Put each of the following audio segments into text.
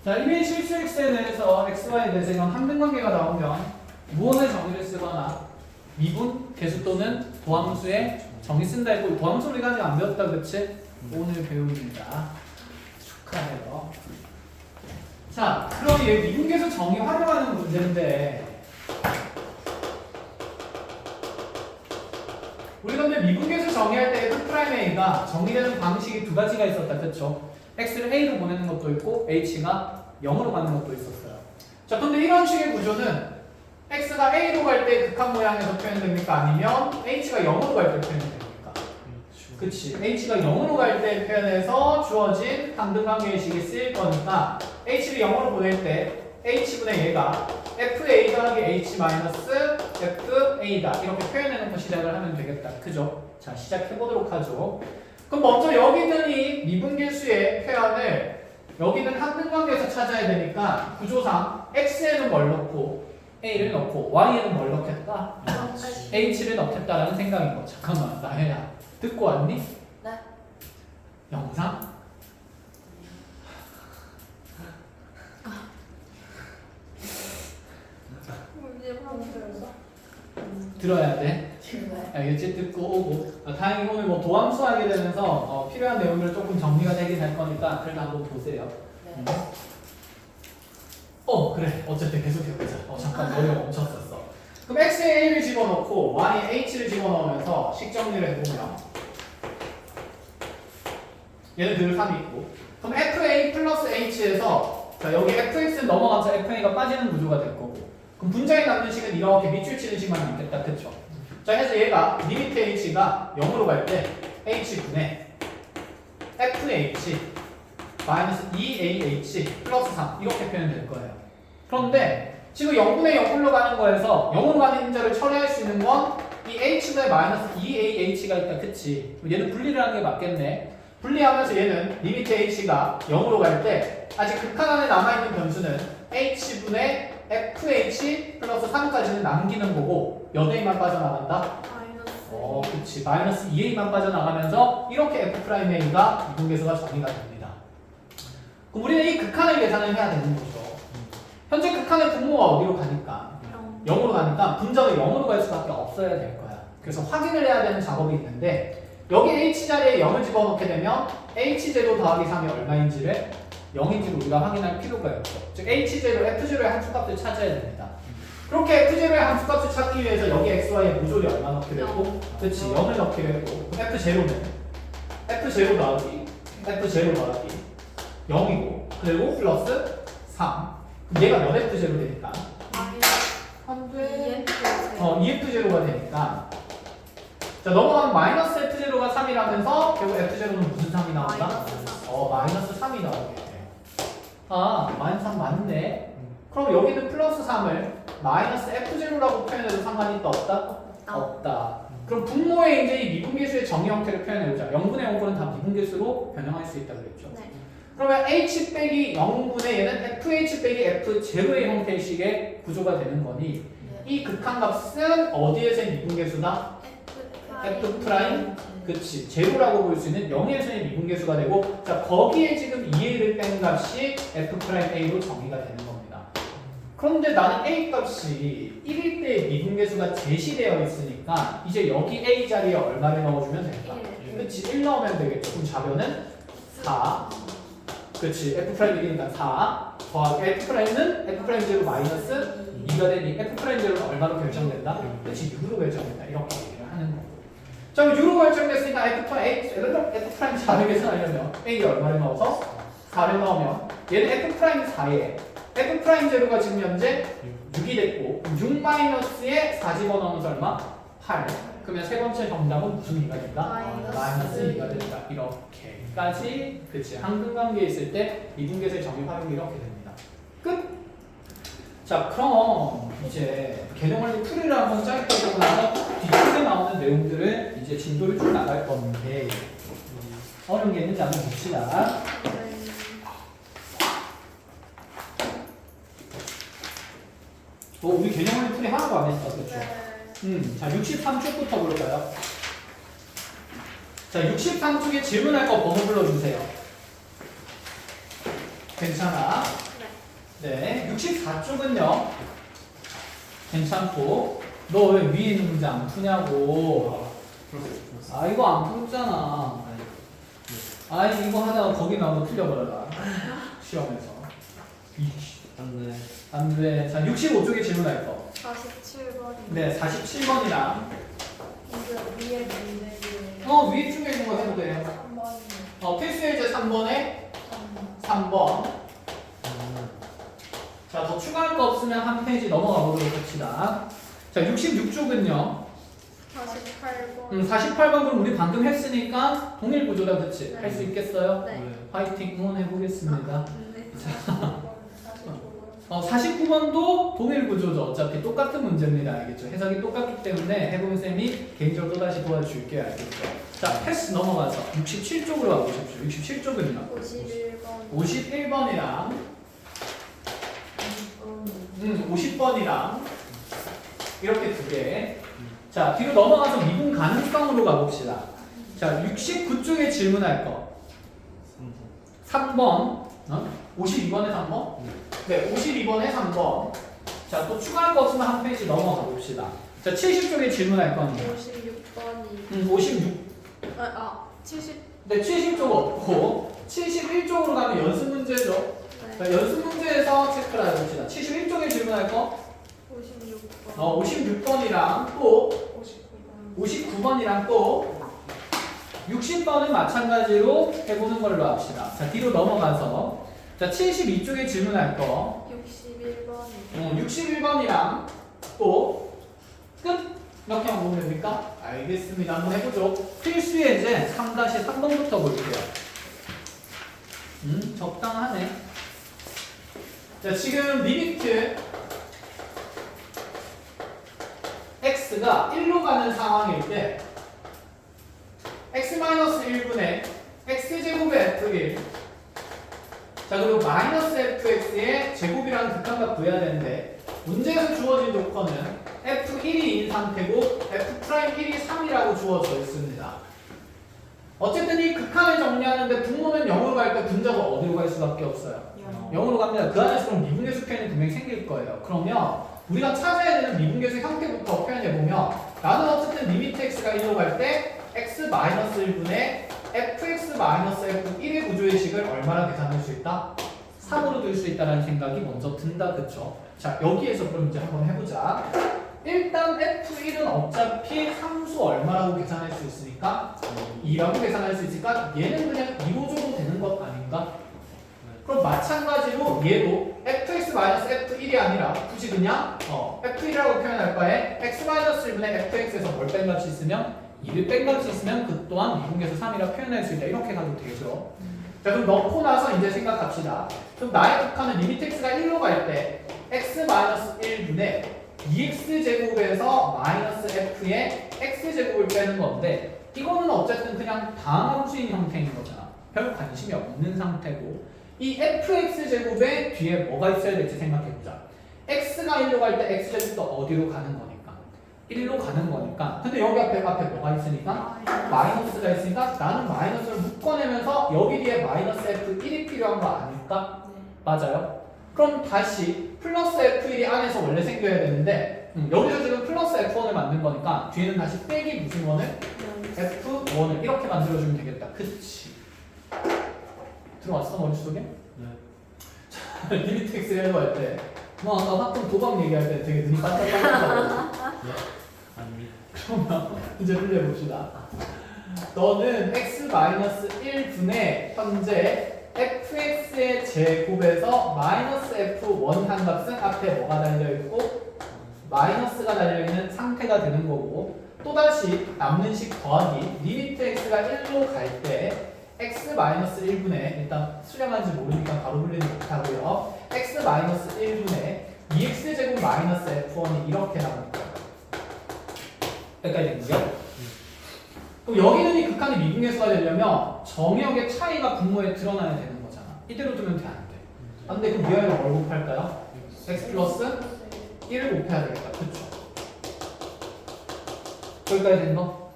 자, 이미 실수 x에 대해서 xy에 대해서 이런 함등관계가 나오면 무언의 정의를 쓰거나 미분, 계수 또는 도함수의 정의 쓴다 했고 도함수 우리가 아직 안 배웠다 그치? 오늘 배웁니다. 축하해요. 자, 그럼 얘 미분계수 정의 활용하는 문제인데 우리 근데 미분계수 정의할 때 F'A가 정의되는 방식이 두 가지가 있었다. 그쵸? X를 A로 보내는 것도 있고 H가 0으로 가는 것도 있었어요. 자, 근데 이런 식의 구조는 X가 A로 갈 때 극한 모양에서 표현됩니까? 아니면 H가 0으로 갈 때 표현됩니까? 그치. H가 0으로 갈 때 표현해서 주어진 함등관계의식이 쓰일 거니까 H를 0으로 보낼 때 H분의 얘가 FA 더하기 H 마이너스 FA다 이렇게 표현해놓고 시작을 하면 되겠다. 그죠? 자, 시작해보도록 하죠. 그럼 먼저 여기 있는 이 미분계수의 표현을 여기는 함등관계에서 찾아야 되니까 구조상 X에는 뭘 넣고 A를 넣고 Y에는 뭘 넣겠다? H를 넣겠다라는 생각인 거. 잠깐만, 나혜야 듣고 왔니? 네. 영상? 들어야 돼. 알겠지? 듣고 오고. 다행히 오늘 뭐 도함수 하게 되면서 필요한 내용들 조금 정리가 되긴 할 거니까 그래도 한번 보세요. 네. 그래. 어쨌든 계속해보자. 잠깐 머리가 멈췄었어. 그럼 x에 a를 집어넣고 y에 h를 집어넣으면서 식정리를 해보면 얘는 늘 3이 있고 그럼 fa 플러스 h에서 자 여기 fx는 넘어가면서 fa가 빠지는 구조가 될 거고 그럼 분자에 남는 식은 이렇게 밑줄 치는 식만 남겠다. 그쵸? 자 해서 얘가 리미트 h가 0으로 갈 때 h분의 fh 마이너스 2ah 플러스 3 이렇게 표현될 거예요. 그런데 지금 0분의 0으로 가는 거에서 0으로 가는 인자를 처리할 수 있는 건 이 h분의 마이너스 2ah가 있다. 그치? 얘는 분리를 하는 게 맞겠네. 분리하면서 얘는 리미트 h가 0으로 갈 때 아직 극한 안에 남아있는 변수는 h분의 fh 플러스 3까지는 남기는 거고 몇 a만 빠져나간다? 그치. 마이너스 2a만 빠져나가면서 이렇게 f'a가 미분계수가 정의가 됩니다. 그럼 우리는 이 극한을 계산을 해야 되는 거죠. 현재 극한의 분모가 어디로 가니까? 0으로 가니까 분자가 0으로 갈 수밖에 없어야 될 거야. 그래서 확인을 해야 되는 작업이 있는데 여기 h자리에 0을 집어넣게 되면 h제곱 더하기 3이 얼마인지를 0인지를 우리가 확인할 필요가 있죠. 즉 h제곱 f0의 함수값을 찾아야 됩니다. 그렇게 f0의 함수값을 찾기 위해서 여기 xy의 모조리 얼마 넣기로 했고 그렇지 0을 넣기로 했고 f0는 f0 더하기 0이고 그리고 플러스 3 그럼 얘가 몇 f0 되니까? 안돼 2f0가 되니까 자 넘어가면 마이너스 f0가 3이라면서 결국 f0는 무슨 3이 나온다? 마이너스 3이 나오게 돼. 마이너스 3 맞네. 그럼 여기는 플러스 3을 마이너스 f0라고 표현해도 상관이 있다 없다? 없다. 그럼 분모의 이제 이 미분계수의 정의 형태를 표현해보자. 0분의 0분은 다 미분계수로 변형할 수 있다 그랬죠. 네. 그러면 h 빼기 0분의 얘는 fh 빼기 f0의 형태의 식의 구조가 되는 거니 이 극한값은 어디에서의 미분계수다? f 프라임 그치 제로라고 볼 수 있는 0에서의 미분계수가 되고 자 거기에 지금 2a를 뺀 값이 f 프라임 a로 정의가 되는 겁니다. 그런데 나는 a 값이 1일 때 미분계수가 제시되어 있으니까 이제 여기 a 자리에 얼마를 넣어주면 될까? 그치 1 넣으면 되겠죠. 그럼 좌변은 4 그치 f 프라임 1이니까 4 더하기 f 프라임은 f 프라임 제로 마이너스 2가 되니 f 프라임 제로는 얼마로 결정된다? 그치 6으로 결정된다 이렇게 얘기를 하는 거고 자 그럼 6으로 결정됐으니까 f 프라임 4를 계산하려면 a에 얼마를 넣어서 4를 넣으면 얘는 f 프라임 4에 f 프라임 제로가 지금 현재 6이 됐고 6 마이너스에 4 집어넣으면서 얼마? 8 그러면 세 번째 정답은 무슨 2가 된다? 마이너스 2가 된다 이렇게까지 그치 함등관계에 있을 때 미분계수의 정의 활용이 이렇게 됩니다. 끝! 자 그럼 이제 개념원리 풀이를 한번 짧게 보고 나서 뒤쪽에 나오는 내용들을 이제 진도를 쭉 나갈 건데 어려운 게 있는지 한번 봅시다. 우리 개념원리 풀이 하나도 안 했어 그렇죠? 자 63쪽부터 볼까요? 자 63쪽에 질문할 거 번호 불러주세요. 괜찮아? 네, 64쪽은요. 괜찮고. 너 왜 위에 있는 문제 안 푸냐고. 아, 이거 안 풀었잖아. 아니, 이거 하다가 거기 나오면 틀려버려라. 시험에서. 안돼. 안 돼. 자, 65쪽에 질문할 거. 47번이. 네, 47번이랑. 이거 위에 문제예요. 위에 중에 있는 거 해도 돼요. 3번이요. 필수 예제 3번에 3번. 자, 더 추가할 거 없으면 한 페이지 넘어가 보도록 합시다. 자, 66쪽은요. 48번. 48번 그럼 우리 방금 했으니까 동일 구조다, 그치? 네. 할 수 있겠어요? 네. 화이팅 응원해 보겠습니다. 네. 49번. 49번도 동일 구조죠. 어차피 똑같은 문제입니다. 알겠죠? 해석이 똑같기 때문에 해보면 쌤이 개인적으로 또다시 도와줄게요. 알겠죠? 자, 패스 넘어가서 67쪽으로 와보십시오. 67쪽은요. 51번. 51번이랑 50번이랑 이렇게 두 개. 자, 뒤로 넘어가서 미분 가능성으로 가봅시다. 자, 69쪽에 질문할 거. 3번. 52번에 3번? 네, 52번에 3번. 자, 또 추가할 거 없으면 한 페이지 넘어가 봅시다. 자, 70쪽에 질문할 건 56번이. 56. 70. 네, 70쪽 없고 71쪽으로 가면 연습 문제죠. 네. 자, 연습 문제에서 체크를 해봅시다. 71쪽에 질문할 거 56번. 56번이랑 또 59번. 59번이랑 또 60번은 마찬가지로 해보는 걸로 합시다. 자, 뒤로 넘어가서 자, 72쪽에 질문할 거 61번이. 61번이랑 또 끝! 이렇게 한번 보면 됩니까? 알겠습니다. 한번 해보죠. 필수 예제 3-3번부터 볼게요. 적당하네. 자, 지금 리미트 x가 1로 가는 상황일 때 x-1분의 x제곱의 f1 자, 그리고 마이너스 fx의 제곱이라는 극한값 구해야 되는데 문제에서 주어진 조건은 f1이 1인 상태고 f'1이 3이라고 주어져 있습니다. 어쨌든 이 극한을 정리하는데 분모는 0으로 갈 때 분자가 어디로 갈 수밖에 없어요? 0으로 갑니다. 그 안에서 그럼 미분계수 표현이 분명히 생길 거예요. 그러면 우리가 찾아야 되는 미분계수 형태부터 표현해보면 나는 어쨌든 리미트 x가 1로 갈 때 x-1분의 fx-f1의 구조의 식을 얼마나 계산할 수 있다? 3으로 둘 수 있다는 생각이 먼저 든다. 그쵸? 자, 여기에서 그럼 이제 한번 해보자. 일단 f1은 어차피 상수 얼마라고 계산할 수 있으니까 2라고 계산할 수 있으니까 얘는 그냥 2로 줘도 되는 것 아닌가? 그럼 마찬가지로 얘도 fx-f1이 아니라 굳이 그냥 f1이라고 표현할 바에 x-1분의 fx에서 뭘 뺀 값이 있으면 2를 뺀 값이 있으면 그 또한 미분계수 3이라 표현할 수 있다. 이렇게 가도 되죠. 자, 그럼 넣고 나서 이제 생각합시다. 그럼 나의 극한은 리미트 x가 1로 갈 때 x-1분의 2x제곱에서 마이너스 f의 x제곱을 빼는 건데 이거는 어쨌든 그냥 다음 함수인 형태인 거잖아. 별 관심이 없는 상태고 이 fx제곱에 뒤에 뭐가 있어야 될지 생각해보자. x가 1로 갈 때 x제곱도 어디로 가는 거니까 1로 가는 거니까 근데 여기 앞에 뭐가 있으니까 마이너스가 있으니까 나는 마이너스를 묶어내면서 여기 뒤에 마이너스 f1이 필요한 거 아닐까? 맞아요? 그럼 다시 플러스 f1이 안에서 원래 생겨야 되는데 여기서 지금 플러스 f1을 만든 거니까 뒤에는 다시 빼기 무슨 원을? f1을 이렇게 만들어주면 되겠다. 그치? 들어왔어 머릿속에? 네. 리미트 x를 해도 때 뭐 아까 학점 도박 얘기할 때 되게 눈이 반짝반짝하고 아니. 그러면 이제 풀려봅시다. 너는 x-1분의 현재 fx의 제곱에서 마이너스 f1 한 값은 앞에 뭐가 달려있고 마이너스가 달려있는 상태가 되는 거고 또다시 남는 식 더하기 리미트 x가 1로 갈 때 x-1분의 일단 수렴한지 모르니까 바로 불리는 못하고요. x-1분의 2x제곱 마이너스 f1이 이렇게 나옵니다. 여기까지 된거죠? 그럼 여기는 이 극한이 미분계수가 되려면 정역의 차이가 분모에 드러나야 되는 거잖아. 이대로 두면 돼, 안 돼? 안 돼, 그럼 위아래로 뭘 곱할까요? x 플러스 1을 곱해야 되겠다. 그쵸? 여기까지 된 거?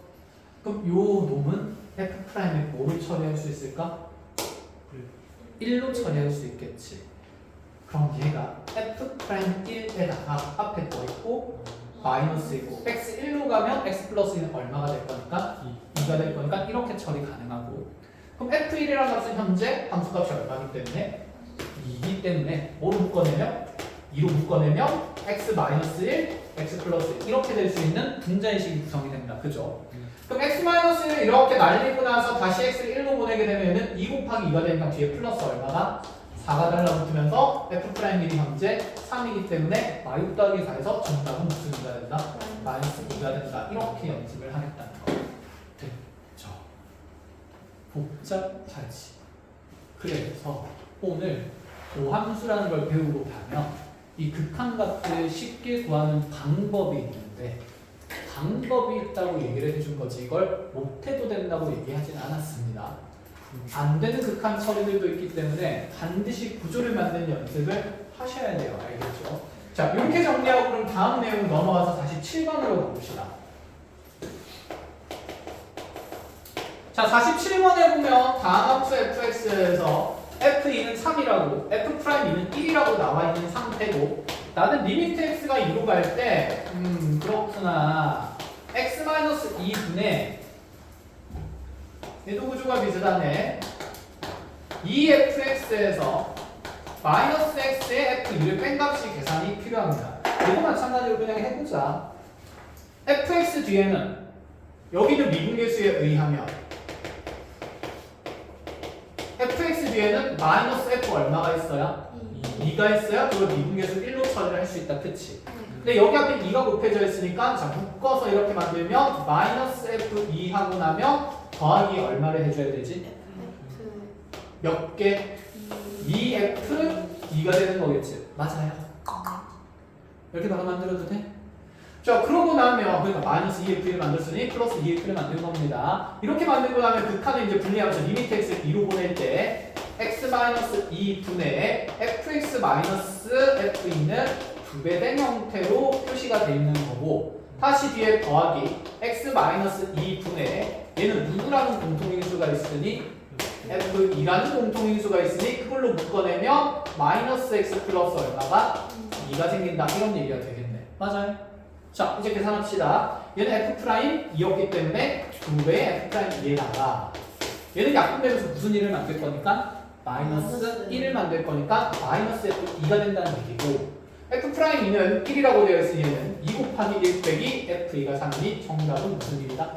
그럼 요 놈은 F'에 뭐를 처리할 수 있을까? 1로 처리할 수 있겠지. 그럼 얘가 F'1에다가 앞에 뭐 있고 마이너스 있고 x 1로 가면 x 플러스 1은 얼마가 될 거니까 2가 될 거니까 이렇게 처리 가능하고 그럼 F1이라는 값은 현재 함수값이 얼마이기 때문에 2이기 때문에 뭐로 묶어내면 2로 묶어내면 x 마이너스 1, x 플러스 1 이렇게 될 수 있는 분자의식이 구성이 됩니다. 그죠? 그럼 x 마이너스 1을 이렇게 날리고 나서 다시 x를 1로 보내게 되면 얘는 2 곱하기 2가 되니까 뒤에 플러스 얼마가 4가 달라붙으면서 F'1이 현재 3이기 때문에 마이너스 더하기 4에서 정답은 무슨 2가 된다? 마이너스 2가 된다. 이렇게 연습을 하겠다는 거. 됐죠. 복잡하지. 그래서 오늘 고함수라는 걸 배우고 가면 이 극한값을 쉽게 구하는 방법이 있는데 방법이 있다고 얘기를 해준 거지 이걸 못해도 된다고 얘기하진 않았습니다. 안 되는 극한 처리들도 있기 때문에 반드시 구조를 만드는 연습을 하셔야 돼요. 알겠죠? 자, 이렇게 정리하고 그럼 다음 내용 넘어가서 다시 7번으로 가봅시다. 자, 47번에 보면 다음 함수 fx에서 f2는 3이라고 f'2는 1이라고 나와 있는 상태고 나는 리미트 x가 2로 갈 때 그렇구나 x-2분의 얘도 구조가 비슷하네 2fx에서 마이너스 x의 f2를 뺀 값이 계산이 필요합니다. 이거 마찬가지로 그냥 해보자. fx 뒤에는 여기는 미분계수에 의하면 fx 뒤에는 마이너스 f 얼마가 있어야? 2가 있어야 그걸 미분계수 1로 처리를 할 수 있다. 그치? 근데 여기 앞에 2가 곱해져 있으니까 자 묶어서 이렇게 만들면 마이너스 f2 하고 나면 더하기 얼마를 해줘야 되지? 몇 개? 2f2가 되는 거겠지? 맞아요. 이렇게 바로 만들어도 돼? 자 그러고 나면 그러니까 마이너스 2f를 만들었으니 플러스 2f를 만든 겁니다. 이렇게 만들고 나면 극한을 이제 분리하면서 리미트 x를 2로 보낼 때 x-2분의 fx-f2는 2배 된 형태로 표시가 되어 있는 거고 다시 뒤에 더하기 x-2분의 얘는 누구라는 공통인수가 있으니 f2라는 공통인수가 있으니 그걸로 묶어내면 마이너스 x 플러스 얼마가 2가 생긴다. 이런 얘기가 되겠네. 맞아요. 자 이제 계산합시다. 얘는 f'2였기 때문에 2배의 f'2에다가 얘는 약분되면서 무슨 1을 만들 거니까 마이너스 1을 만들 거니까 마이너스 f2가 된다는 얘기고 f'2는 1이라고 되어 있으니 얘는 2 곱하기 1 빼기 f2가 3이니 정답은 무슨 1이다?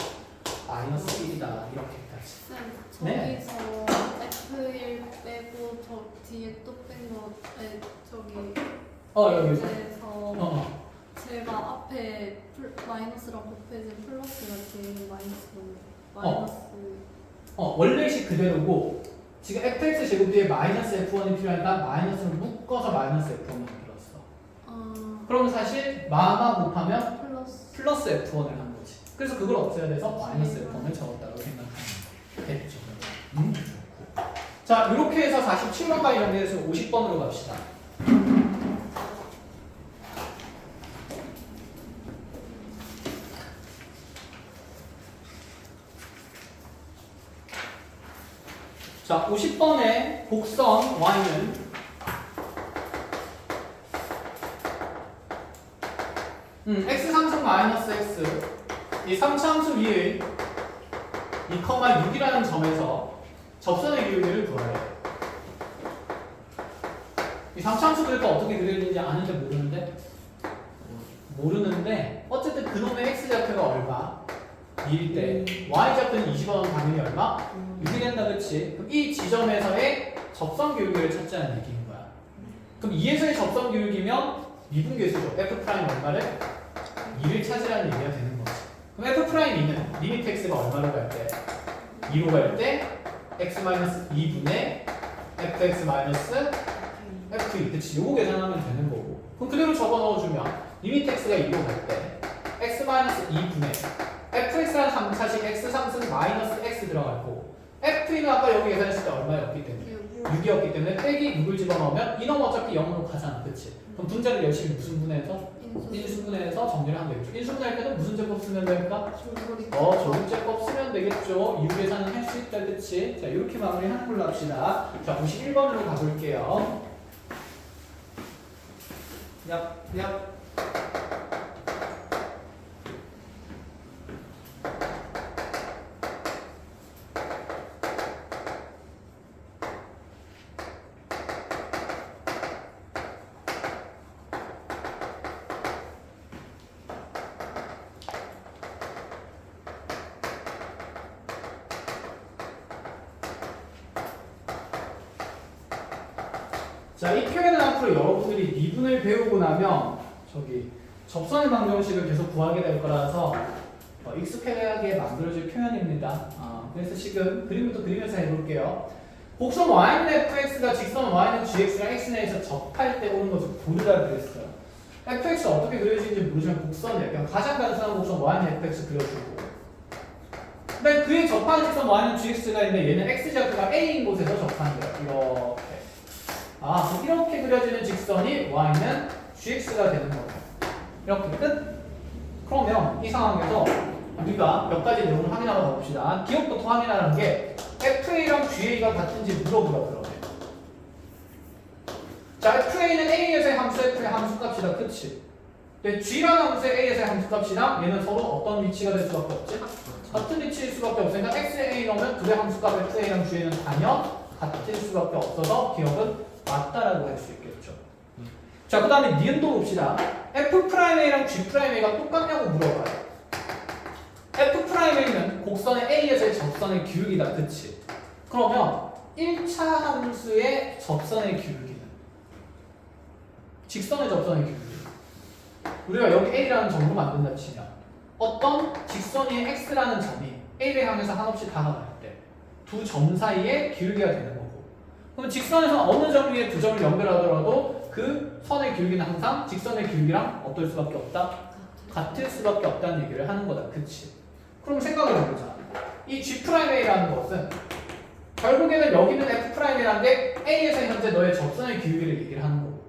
마이너스 1이다. 이렇게까지. 쌤, 네. 저기서 F1 빼고 저 뒤에 또 뺀 거, 저기 여기서? 그래서 제가 앞에 마이너스랑 곱해진 플러스가 뒤에 마이너스 원래식 그대로고 지금 fx 제곱 뒤에 마이너스 f1이 필요하니까 마이너스를 묶어서 마이너스 f1을 만들었어. 그러면 사실 마마 곱하면 플러스 f1을 한 거지. 그래서 그걸 없애야 돼서 마이너스 f1을 적었다고 생각하면 됐죠. 자 이렇게 해서 47번과 연계해서 50번으로 갑시다. 자, 50번의 곡선 y는 x 상승 마이너스 x 이 3차함수 위에 2,6이라는 점에서 접선의 기울기를 구하래. 이 3차함수 그러니까 어떻게 그려지는지 아는데 모르는데 어쨌든 그놈의 x좌표가 얼마? 2일 때 y좌표는 20원 당연히 얼마? 6이 된다. 그치? 그럼 이 지점에서의 접선 기울기를 찾자는 얘기인 거야. 그럼 2에서의 접선 기울기면 미분계수죠. f' 얼마를? 2를 찾으라는 얘기가 되는 거지. 그럼 f'2는 리미트 x가 얼마로 갈 때? 2로 갈 때 x-2분의 fx-f2 그치? 요거 계산하면 되는 거고 그럼 그대로 적어 넣어주면 리미트 x가 2로 갈 때 x-2분의 fx라는 함차식 x 상승 마이너스 x 들어갈 거고 f2는 아까 여기 계산했을 때 얼마였기 때문에 6이었기 때문에 빼기 6을 집어넣으면 이놈 어차피 0으로 가잖아. 그치? 그럼 분자를 열심히 무슨 분해해서? 인수분해해서 정리를 하면 되겠죠. 인수분해할 때는 무슨 제곱 쓰면 될까? 조립제곱 쓰면 되겠죠. 6 계산은 할 수 있다. 그치? 자 이렇게 마무리하는 걸로 합시다. 자 51번으로 가볼게요. 얍. 자, 이 표현은 앞으로 여러분들이 미분을 배우고 나면 저기 접선의 방정식을 계속 구하게 될 거라서 익숙하게 만들어질 표현입니다. 그래서 지금 그림부터 그리면서 해볼게요. 곡선 y는 fx가 직선 y는 gx랑 x내에서 접할 때 오는 것을 고르라 그랬어요. fx 어떻게 그려지는지 모르시면 곡선을 그냥 가장 단순한 곡선 y는 fx 그려주고, 근데 그에 접하는 직선 y는 gx가 있는데 얘는 x좌표가 a인 곳에서 접한대요. 이렇게 그려지는 직선이 y는 gx가 되는 거예요. 이렇게 끝. 그러면 이 상황에서 우리가 몇 가지 내용을 확인하러 가봅시다. 기억부터 확인하는 게 FA랑 GA가 같은지 물어보라 그러네. 자, FA는 A에서의 함수, F의 함수값이다. 그치? 근데 G라는 함수의 A에서의 함수값이랑 얘는 서로 어떤 위치가 될 수밖에 없지? 같은 위치일 수밖에 없으니까 X에 A 넣으면 둘의 함수값 FA랑 GA는 단연 같을 수밖에 없어서 기억은 맞다라고 할 수 있겠죠. 자, 그 다음에 니은도 봅시다. F'A랑 G'A가 똑같냐고 물어봐요. F'A는 곡선의 A에서의 접선의 기울기다. 그치? 그러면 1차 함수의 접선의 기울기는 직선의 접선의 기울기. 우리가 여기 A라는 점으로 만든다 치면 어떤 직선 위에 X라는 점이 A를 향해서 한없이 다가갈 때 두 점 사이의 기울기가 되는 거고, 그럼 직선에서 어느 점 위에 두 점을 연결하더라도 그 선의 기울기는 항상 직선의 기울기랑 어떨 수밖에 없다? 같을 수밖에 없다는 얘기를 하는 거다. 그치? 그럼 생각을 해보자. 이 G'A라는 것은 결국에는 여기는 F'A라는 게 A에서 현재 너의 접선의 기울기를 얘기를 하는 거고,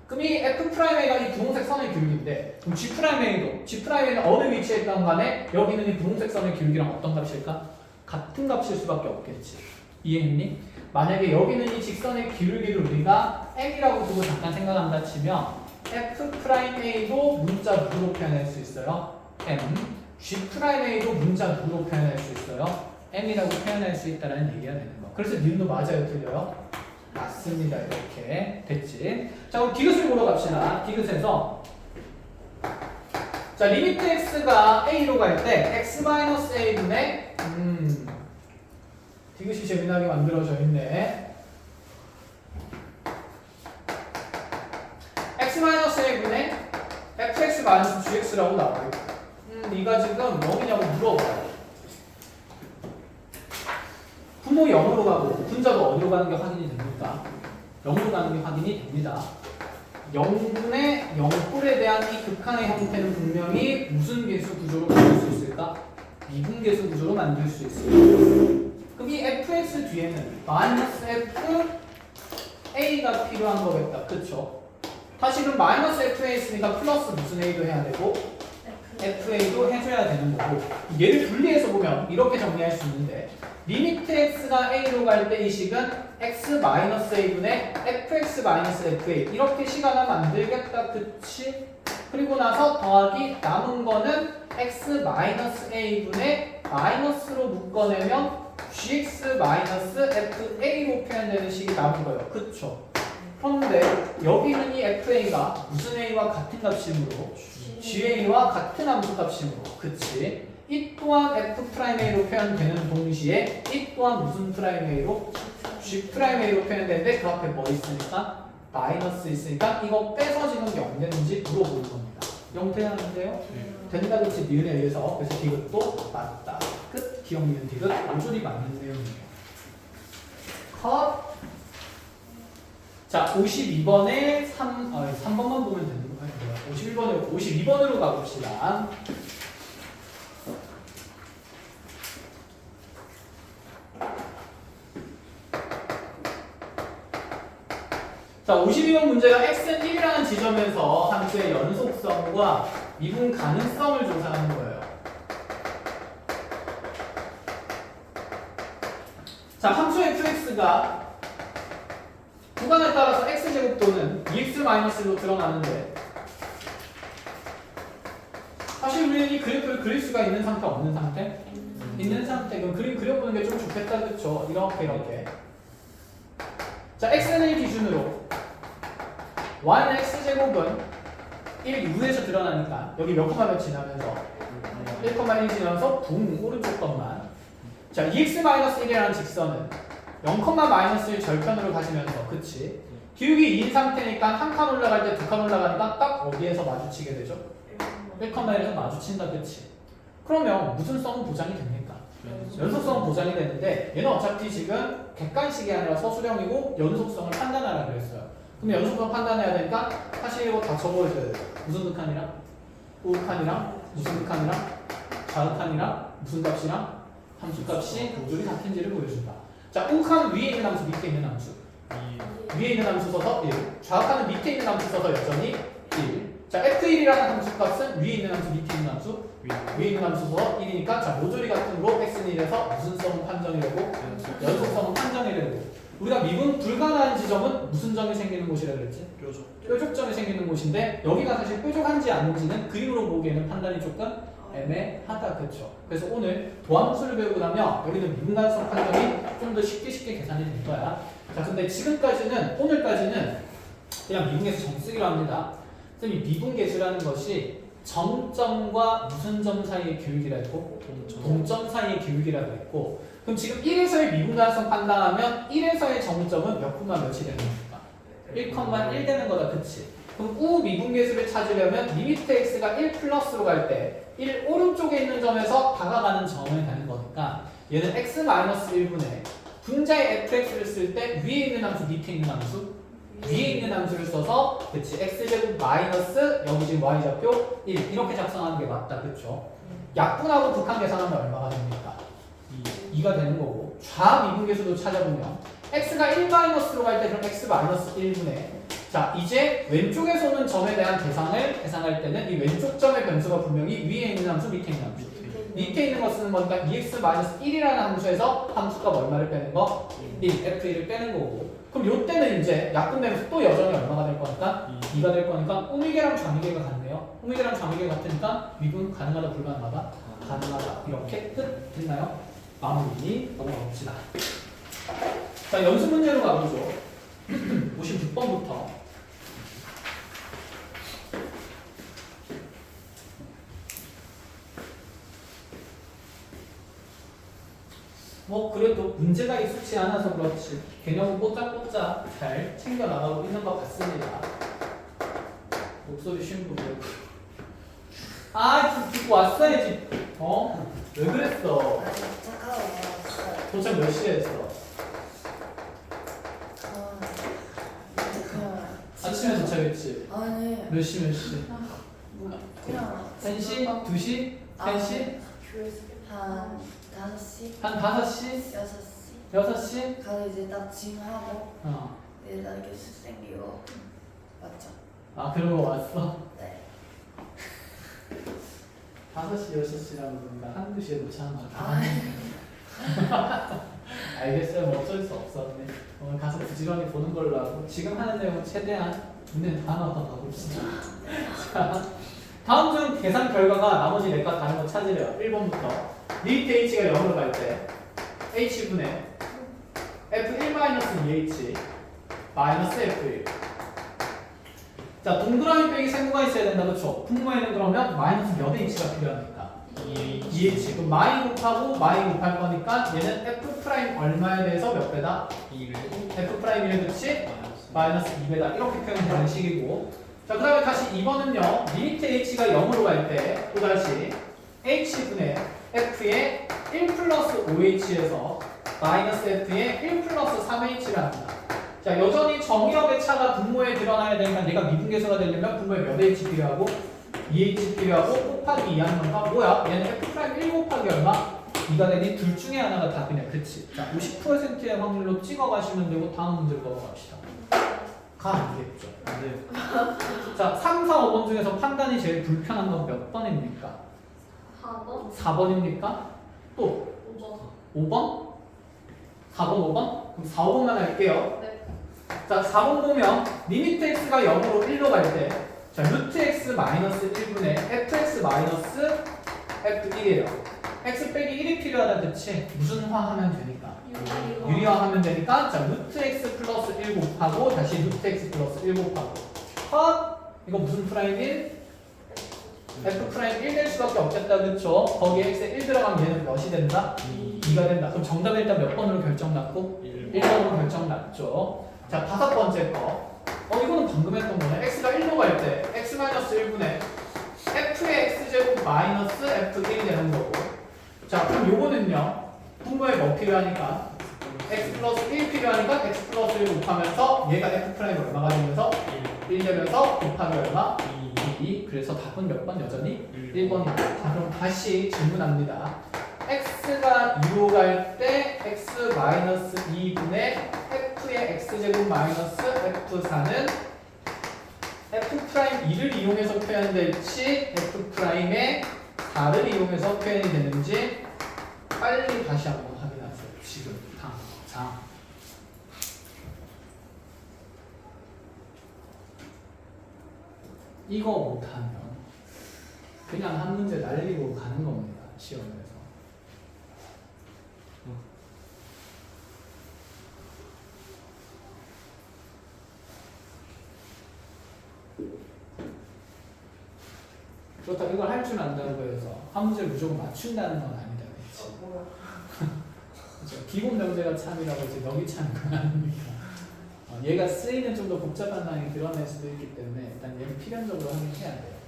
그럼 이 F'A가 이 분홍색 선의 기울기인데 그럼 G'A는 어느 위치에 있던 간에 여기는 이 분홍색 선의 기울기랑 어떤 값일까? 같은 값일 수밖에 없겠지. 이해했니? 만약에 여기는 이 직선의 기울기를 우리가 m이라고 두고 잠깐 생각한다 치면 F'A도 문자 누로 표현할 수 있어요. m. G'A도 문자 누로 표현할 수 있어요. m이라고 표현할 수 있다는 얘기가 되는 거. 그래서 니은도 맞아요, 틀려요? 맞습니다. 이렇게 됐지. 자, 그럼 디귿을 보러 갑시다. 디귿에서 자, 리미트 x가 a로 갈 때 x-a분의 디귿이 재미나게 만들어져 있네. x-a분의 fx-gx라고 나와요. 네가 지금 0이냐고 물어봐요. 분모 0으로 가고 분자도 어디로 가는 게 확인이 됩니까? 0으로 가는 게 확인이 됩니다. 0분의 0뿔에 대한 이 극한의 형태는 분명히 무슨 계수 구조로 만들 수 있을까? 미분 계수 구조로 만들 수 있어요. 그럼 이 fx 뒤에는 마이너스 fa가 필요한 거겠다. 그쵸? 다시 그럼 마이너스 fa 있으니까 플러스 무슨 a도 해야 되고 fa도 해줘야 되는 거고, 얘를 분리해서 보면 이렇게 정리할 수 있는데 리미트 x가 a로 갈 때 이 식은 x-a분의 fx-fa 이렇게 식 하나 만들겠다. 그치? 그리고 나서 더하기 남은 거는 x-a분의 마이너스로 묶어내면 gx-fa로 표현되는 식이 남은 거예요. 그쵸? 그런데 여기는 이 fa가 무슨 a와 같은 값이므로 ga와 같은 함수 값이므로, 그치? 이 또한 f'a로 표현되는 동시에 이 또한 무슨 프라임a로? g'a로 표현되는데 그 앞에 뭐 있으니까? 마이너스 있으니까 이거 빼서 지금 0 되는지 물어보는 겁니다. 0 돼야 하는데요? 된다. 그치? 니은에 의해서. 그래서 디귿도 맞다. 끝. 기억 니은 디귿 모조리 맞는 내용이에요. 컷. 자, 52번에 3번만 보면 되는 거예요. 52번으로 가봅시다. 자, 52번 문제가 x는 1이라는 지점에서 함수의 연속성과 미분 가능성을 조사하는 거예요. 자, 함수 fx가 구간에 따라서 x제곱 또는 2x-1로 드러나는데 사실 우리는 이 그래프를 그릴 수가 있는 상태 없는 상태? 있는 상태. 그럼 그림 그려보는 게 좀 좋겠다 그쵸? 이렇게 자 x는 1 기준으로 y는 x제곱은 1 U에서 드러나니까 여기 몇 콤마 몇 지나면서 1,1 지나면서 붕 오른쪽 것만 자 2x-1이라는 직선은 0,-1 절편으로 가시면서 그치? 기울기 2인 상태니까 한 칸 올라갈 때 두 칸 올라가니까 딱 어디에서 마주치게 되죠? 1,1에서 마주친다 그치? 그러면 무슨 성은 보장이 됩니까? 연속성은 보장이 되는데 얘는 어차피 지금 객관식이 아니라 서술형이고 연속성을 판단하라 그랬어요. 그럼 연속성 판단해야 되니까 사실 이거 다 적어줘야 돼요. 무슨 극한이랑? 우극한이랑? 무슨 극한이랑? 좌극한이랑? 무슨 값이랑? 함수값이 모조리 같은지를 보여준다. 자, 우극한은 위에 있는 함수, 밑에 있는 함수. 위에 있는 함수 써서 1. 좌극한은 밑에 있는 함수 써서 여전히 1. 자, F1이라는 함수값은 위에 있는 함수, 밑에 있는 함수, 위에 있는 함수 써서 1이니까 자, 모조리 같으므로 x는 1에서 무슨 성은 판정이 되고 연속성은 판정이 되고 우리가 미분 불가능한 지점은 무슨 점이 생기는 곳이라 그랬지? 뾰족점이 생기는 곳인데 여기가 사실 뾰족한지 아닌지는 그림으로 보기에는 판단이 조금 애매하다 그쵸? 그래서 오늘 도함수를 배우고 나면 여기는 미분 가능성 판정이 좀 더 쉽게 계산이 될 거야. 자 근데 지금까지는 오늘까지는 그냥 미분계수 정쓰기로 합니다. 선생님이 미분계수라는 것이 정점과 무슨 점 사이의 기울기라 했고 동점 사이의 기울기라고 했고 그럼 지금 1에서의 미분 가능성 판단하면 1에서의 정점은 몇 콤마 몇이 되는 겁니까? 1,1 되는 거다 그치? 그럼 우 미분계수를 찾으려면 리미트 x가 1 플러스로 갈 때 1 오른쪽에 있는 점에서 다가가는 점을 가는 거니까 얘는 x-1분의 분자의 fx를 쓸 때 위에 있는 함수 밑에 있는 함수 위에 있는 함수를 써서 그치 x제곱 마이너스 여기 지금 y좌표 1 이렇게 작성하는 게 맞다 그쵸? 약분하고 극한 계산하면 얼마가 됩니까? 2가 되는 거고 좌미분계수도 찾아보면 x가 1-로 갈 때 그럼 x-1분의 자 이제 왼쪽에서 오는 점에 대한 계산할 때는 이 왼쪽 점의 변수가 분명히 위에 있는 함수 밑에 있는 함수 밑에 있는 거 쓰는 거니까 2x-1이라는 함수에서 함수값 얼마를 빼는 거? 1, f1을 빼는 거고 그럼 요때는 이제 약분되면서 또 여전히 얼마가 될 거니까? 2가 될 거니까 우미계랑 좌미계가 같네요. 우미계랑 좌미계가 같으니까 미분 가능하다 불가능하다? 가능하다. 이렇게 끝 됐나요? 마무리 넘어갑시다. 자 연습 문제로 가보죠. 56번부터 뭐 그래도 문제가 익숙치 않아서 그렇지 개념은 뽀짝뽀짝 잘 챙겨 나가고 있는 것 같습니다. 목소리 쉬운 분들 좀 듣고 왔어야지. 왜 그랬어? 도착 몇 시에 했어? 아침에 도착했지? 아니 몇 시? 그냥 1시? 2시? 3시? 한 5시? 한 5시? 6시? 6시? 가서 이제 딱 짐하고 내일 날 교수 생기고 맞죠? 그러고 왔어? 네 5시, 6시라고 그러니까 1-2시에 도착한 거야. 알겠어요. 뭐 어쩔 수 없었네. 오늘 가서 부지런히 보는 걸로 하고 지금 하는 내용은 최대한 눈에 담아서 가봅시다. 자, 다음 중 계산 결과가 나머지 넷과 다른 거 찾으래요. 1번부터 리미트 h가 0으로 갈 때 h분의 f1-2h 마이너스 f1 자 동그라미 빼기 생구가 있어야 된다 그쵸? 분모에는 그러면 마이너스 몇 h가 필요합니까? 2h 그럼 마이 곱하고 마이 곱할 거니까 얘는 f 프라임 얼마에 대해서 몇 배다? 2를 f 프라임이래 그치? 마이너스 2배다 이렇게 표현되는 식이고 자 그 다음에 다시 2번은요 리미트 h가 0으로 갈 때 또다시 h분의 f의 1 플러스 5h에서 마이너스 f의 1 플러스 3h를 합니다. 자 여전히 정의역의 차가 분모에 드러나야 되니까 내가 미분계수가 되려면 분모에 몇 h 필요하고 2h 필요하고 곱하기 2 하는 건가? 뭐야? 얘는 f' 1 곱하기 얼마? 2가 되니 둘 중에 하나가 답이네 그치? 자 50%의 확률로 찍어가시면 되고 다음 문제로 넘어갑시다. 가 아니겠죠? 네. 자 3, 4, 5번 중에서 판단이 제일 불편한 건 몇 번입니까? 4번? 4번입니까? 또 5번? 5번? 4번, 5번? 그럼 4, 5번만 할게요. 네. 자 4번 보면 리미트 x가 0으로 1로 갈 때 자, 루트 x 마이너스 1분의 fx 마이너스 f1이에요. x 빼기 1이 필요하다, 그치? 무슨 화 하면 되니까? 유리화 하면 되니까, 자, 루트 x 플러스 1 곱하고, 다시 루트 x 플러스 1 곱하고. 이거 무슨 프라임 1? f 프라임 1 될 수밖에 없겠다, 그쵸? 거기에 x에 1 들어가면 얘는 몇이 된다? 2가 된다. 그럼 정답 일단 몇 번으로 결정났고? 1번으로 결정났죠. 자, 5번째 거. 이거는 방금 했던 거네. x가 1로 갈 때 x-1분의 f의 x제곱 마이너스 f1이 되는 거고. 자, 그럼 요거는요. 분모에 뭐 필요하니까? x 플러스 1 필요하니까 x 플러스 1 곱하면서 얘가 f 프라임 얼마가 되면서 1 되면서 곱하기 얼마? 2. 그래서 답은 몇 번 여전히? 1번입니다. 자, 그럼 다시 질문합니다. x가 2로 갈 때 x 마이너스 2분의 f의 x제곱 마이너스 f4는 f 프라임 2를 이용해서 표현될지 f 프라임의 4를 이용해서 표현이 되는지 빨리 다시 한번 확인하세요. 지금 당장. 이거 못하면 그냥 한 문제 날리고 가는 겁니다. 시험에서. 그렇다고 이걸 할 줄 안다고 해서 한 문제를 무조건 맞춘다는 건 아니다. 그치? 그렇죠? 기본 명제가 참이라고 이제 너기 참은 건 아닙니다. 얘가 쓰이는 좀 더 복잡한 상황이 드러날 수도 있기 때문에 일단 얘는 필연적으로 하긴 해야 돼요.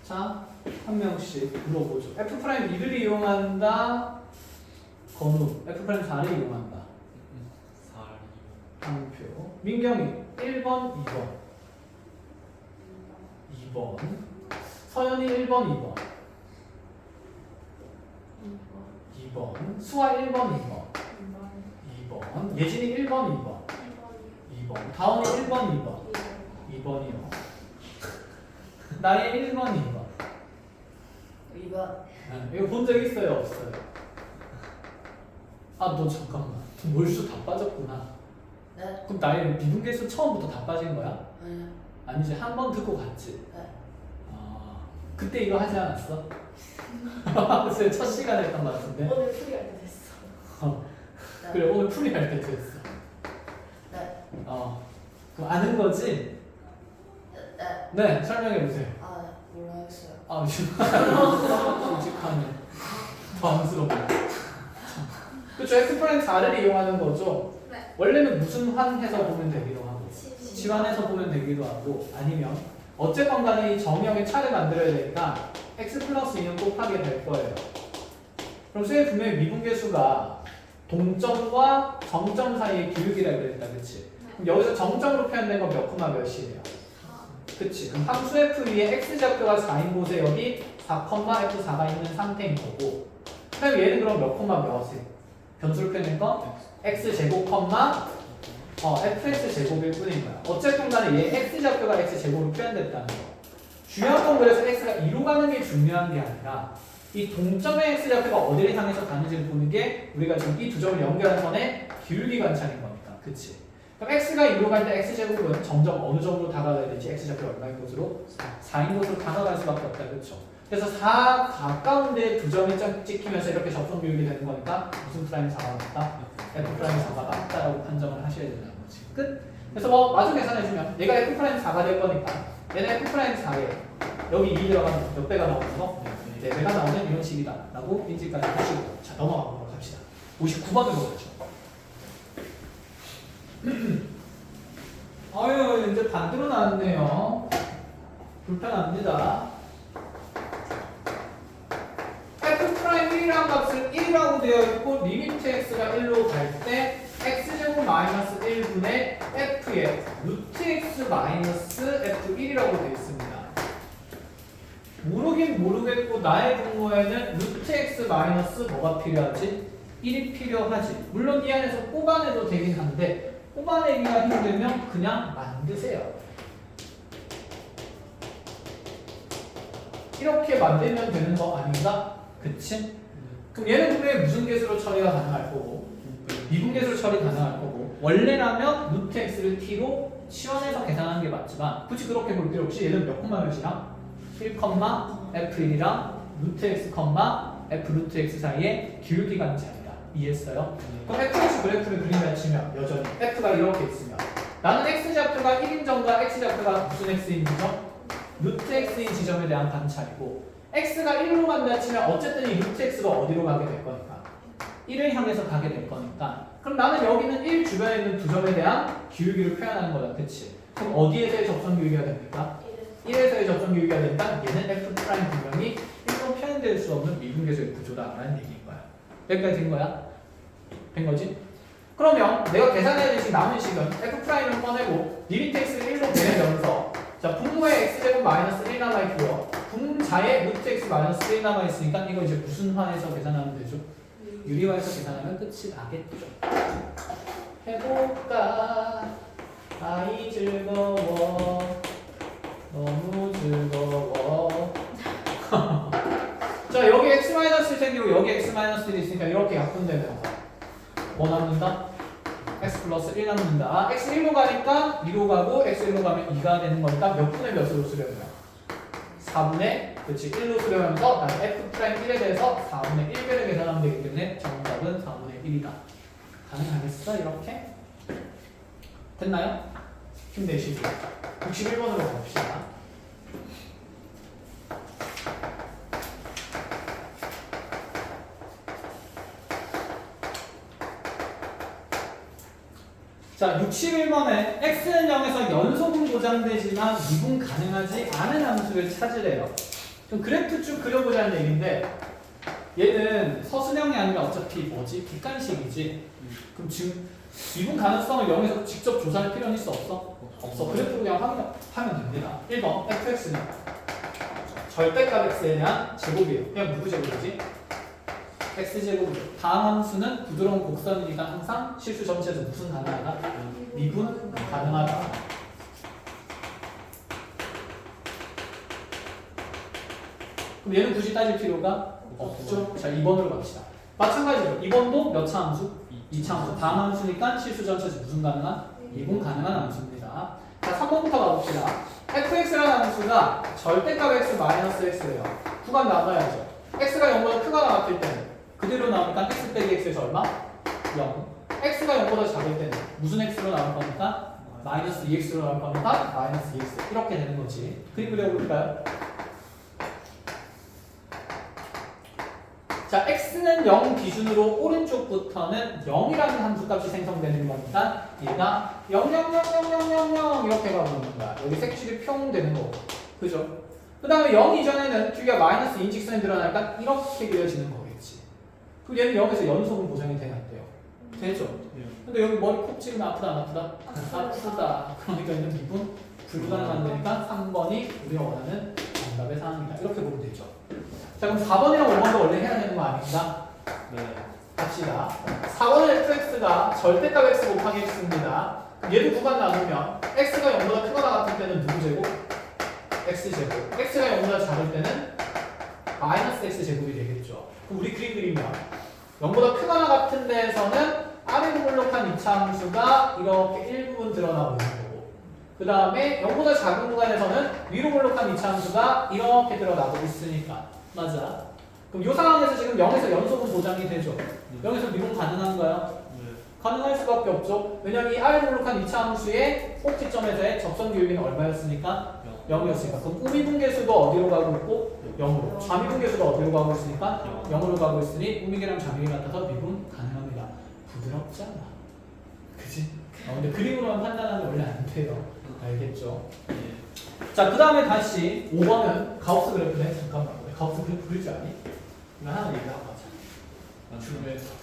자, 한 명씩 물어보죠. F'2를 이용한다. 건우, F'4를 이용한다. 한 표. 민경이 1번, 2번. 2번. 서연이 1번, 2번. 2번. 수아 1번, 2번. 2번. 예진이 1번, 2번. 2번. 다원이 1번, 2번. 2번이요. 나의 1번, 2번. 2번. 이거 본 적 있어요? 없어요? 너 잠깐만. 몰수 다 빠졌구나. 네. 그럼 나의 미분계수 처음부터 다 빠진 거야? 아니요. 아니지, 한 번 듣고 갔지? 네. 그때 이거 하지 않았어? 글쎄, 첫 시간에 했던 것 같은데? 오늘 풀이할 때 됐어. 네. 그래, 오늘 풀이할 때 됐어. 네. 그럼 아는 거지? 네. 네, 설명해보세요. 모르겠어요. 솔직하네. 당스럽네. 그쵸, F'4를 이용하는 거죠? 네. 원래는 무슨 환해서 보면 되기도 하고 치환해서 보면 되기도 하고 아니면 어쨌건 간에 이 정형의 차를 만들어야 되니까 x 플러스 2는 꼭 하게 될 거예요. 그럼 쇠의 분명히 미분계수가 동점과 정점 사이의 기울기라고 그랬다, 그치? 그럼 여기서 정점으로 표현된 건 몇 콤마 몇이에요? 그치? 그럼 함수 f 위에 x좌표가 4인 곳에 여기 4, f4가 있는 상태인 거고 그 다음에 얘는 그럼 몇 콤마 몇에 변수로 표현된 건 x제곱 fx 제곱일 뿐인 거야. 어쨌든 간에 얘 x좌표가 x제곱으로 표현됐다는 거. 중요한 건 그래서 x가 2로 가는 게 중요한 게 아니라 이 동점의 x좌표가 어디를 향해서 가는지를 보는 게 우리가 지금 이 두 점을 연결한 선의 기울기 관찰인 거니까. 그치? 그럼 x가 2로 갈 때 x제곱은 점점 어느 점으로 다가가야 되지? x좌표가 얼마인 곳으로? 4인 곳으로 다가갈 수밖에 없다. 그쵸? 그래서 4 가까운 데 두 점이 찍히면서 이렇게 접선 기울기 되는 거니까 무슨 프라임 4가 맞다? F 프라임 4가 맞다라고 판정을 하셔야 된다는 거지. 끝? 그래서 뭐 마저 계산해주면 얘가 F 프라임 4가 될 거니까 얘는 F 프라임 4에 여기 2 들어가면 몇 배가 나오는 거? 4배가 나오는 이런 식이다 라고 인지까지 하시고 자 넘어가보도록 합시다. 59번으로 가죠. 아유 이제 반대로 나왔네요. 불편합니다. F'1이라는 값을 1이라고 되어 있고 리미트 x가 1로 갈 때 x제곱 마이너스 1분의 f의 루트 x 마이너스 f1이라고 되어 있습니다. 모르긴 모르겠고 나의 분모에는 루트 x 마이너스 뭐가 필요하지? 1이 필요하지. 물론 이 안에서 뽑아내도 되긴 한데 뽑아내기가 힘들면 그냥 만드세요. 이렇게 만들면 되는 거 아닌가? 그치? 그럼 얘는 분명히 무슨 계수로 처리가 가능할 거고 미분계수로 처리 가능할 거고 원래라면 루트 x를 t로 치환해서 계산하는 게 맞지만 굳이 그렇게 볼 필요 없이 얘는 몇 콤마 몇이랑 1, f1이랑 루트 x, f 루트 x 사이에 기울기가 차이다. 이해했어요? 그럼 fx 그래프를 그린다 치면 여전히 f가 이렇게 있으면 나는 x좌표가 1인점과 x좌표가 무슨 x인 지점? 루트 x인 지점에 대한 관찰이고 x가 1로 간다 치면 어쨌든 이 루트 x가 어디로 가게 될 거니까 1을 향해서 가게 될 거니까 그럼 나는 여기는 1 주변에 있는 두 점에 대한 기울기를 표현하는 거다. 그치? 그럼 어디에서의 접선 기울기가 됩니까? 1에서의 접선 기울기가 된다? 얘는 f' 분명히 1로 표현될 수 없는 미분계수의 구조다라는 얘기인 거야. 여기까지 된 거야? 된 거지? 그러면 내가 계산해야 될 남은 식은 f'을 꺼내고 리미트 x를 1로 배내면서 자 분모의 x제곱 마이너스 1 남아있고요. 분자의 루트 x 마이너스 1 남아있으니까 이거 이제 무슨 화에서 계산하면 되죠? 유리화에서 계산하면 끝이 나겠죠. 해볼까? 아이 즐거워. 너무 즐거워. 자 여기 x-1 생기고 여기 x-1이 있으니까 이렇게 약분되면서 뭐 남는다? x 플러스 1 남는다. x 1로 가니까 2로 가고 x 1로 가면 2가 되는 거니까 몇 분의 몇으로 수렴해요? 4분의 그렇지 1로 수렴하면서 나는 f'1에 대해서 4분의 1배를 계산하면 되기 때문에 정답은 4분의 1이다. 가능하겠어? 이렇게? 됐나요? 힘내시고 61번으로 갑시다. 자, 61번에 x는 0에서 연속은 보장되지만 미분 가능하지 않은 함수를 찾으래요. 그럼 그래프 쭉 그려보자는 얘기인데 얘는 서술형이 아니라 어차피 뭐지? 객관식이지. 그럼 지금 미분 가능성을 0에서 직접 조사할 필요는 있어? 없어? 없어. 그래프 그냥 하면 됩니다. 1번 fx는 절대값 x에 대한 제곱이에요. 그냥 누구 제곱이지? x제곱이죠. 다음 함수는 부드러운 곡선이니까 항상 실수 전체에서 무슨 가능하다? 미분 가능하다. 그럼 얘는 굳이 따질 필요가 없죠. 자, 2번으로 갑시다. 마찬가지로 2번도 몇 차 함수? 2차 함수. 다음 함수니까 실수 전체에서 무슨 가능한? 미분 가능한 함수입니다. 자, 3번부터 가봅시다. fx라는 함수가 절대값 x 마이너스 x래요. 구간 나가야죠. x가 0보다 크거나 같을 때는 그대로 나오니까 x 빼기 x에서 얼마? 0. x가 0보다 작을 때는 무슨 x로 나올 겁니까? 마이너스 2x로 나올 겁니까? 마이너스 2x. 이렇게 되는 거지. 그림 그려볼까요? 자, x는 0 기준으로 오른쪽부터는 0이라는 함수값이 생성되는 겁니다. 얘가 0, 0, 0, 0, 0, 0, 0 이렇게 가고 있는 거야. 여기 색칠이 평 되는 거고. 그죠? 그 다음에 0 이전에는 길이가 마이너스 인직선이 드러나니까 이렇게 그려지는 거겠지. 그리고 얘는 0에서 연속은 보장이 되는데요. 되죠? 근데 여기 머리 콕 찍으면 아프다 안 아프다? 아프다. 그러니까 얘는 미분 불가능한 되니까 3번이 우리가 원하는 정답의 사항이다. 이렇게 보면 되죠. 자, 그럼 4번이랑 5번도 원래 해야 되는 거 아닙니까? 네. 갑시다. 4번의 fx가 절대값 x 곱하기 x입니다. 얘도 구간 나누면 x가 0보다 크거나 같을 때는 누구 제곱? x제곱. x가 0보다 작을 때는 마이너스 x제곱이 되겠죠. 그럼 우리 그림 그리면 0보다 크거나 같은 데에서는 아래로 볼록한 2차 함수가 이렇게 일부분 드러나고 있는 거고 그 다음에 0보다 작은 구간에서는 위로 볼록한 2차 함수가 이렇게 드러나고 있으니까 맞아. 그럼 이 상황에서 지금 0에서 연속은 보장이 되죠. 0에서 미분 가능한가요? 가능할 수밖에 없죠. 왜냐면 이 아래 볼록한 2차 함수의 꼭지점에서의 접선 기울기는 얼마였으니까? 0이었으니까. 그럼 우미분계수도 어디로 가고 있고? 0으로. 좌미분계수도 어디로 가고 있으니까? 0으로 가고 있으니 우미계랑 좌미계 같아서 미분 가능합니다. 부드럽지 않아. 그지? 근데 그림으로만 판단하면 원래 안 돼요. 알겠죠? 자, 그 다음에 다시 5번은 가우스 그래프네. 잠깐만. 가우스 그래프 그릴 줄 아니? 이거 하나 얘기하고 가자. 주름에서.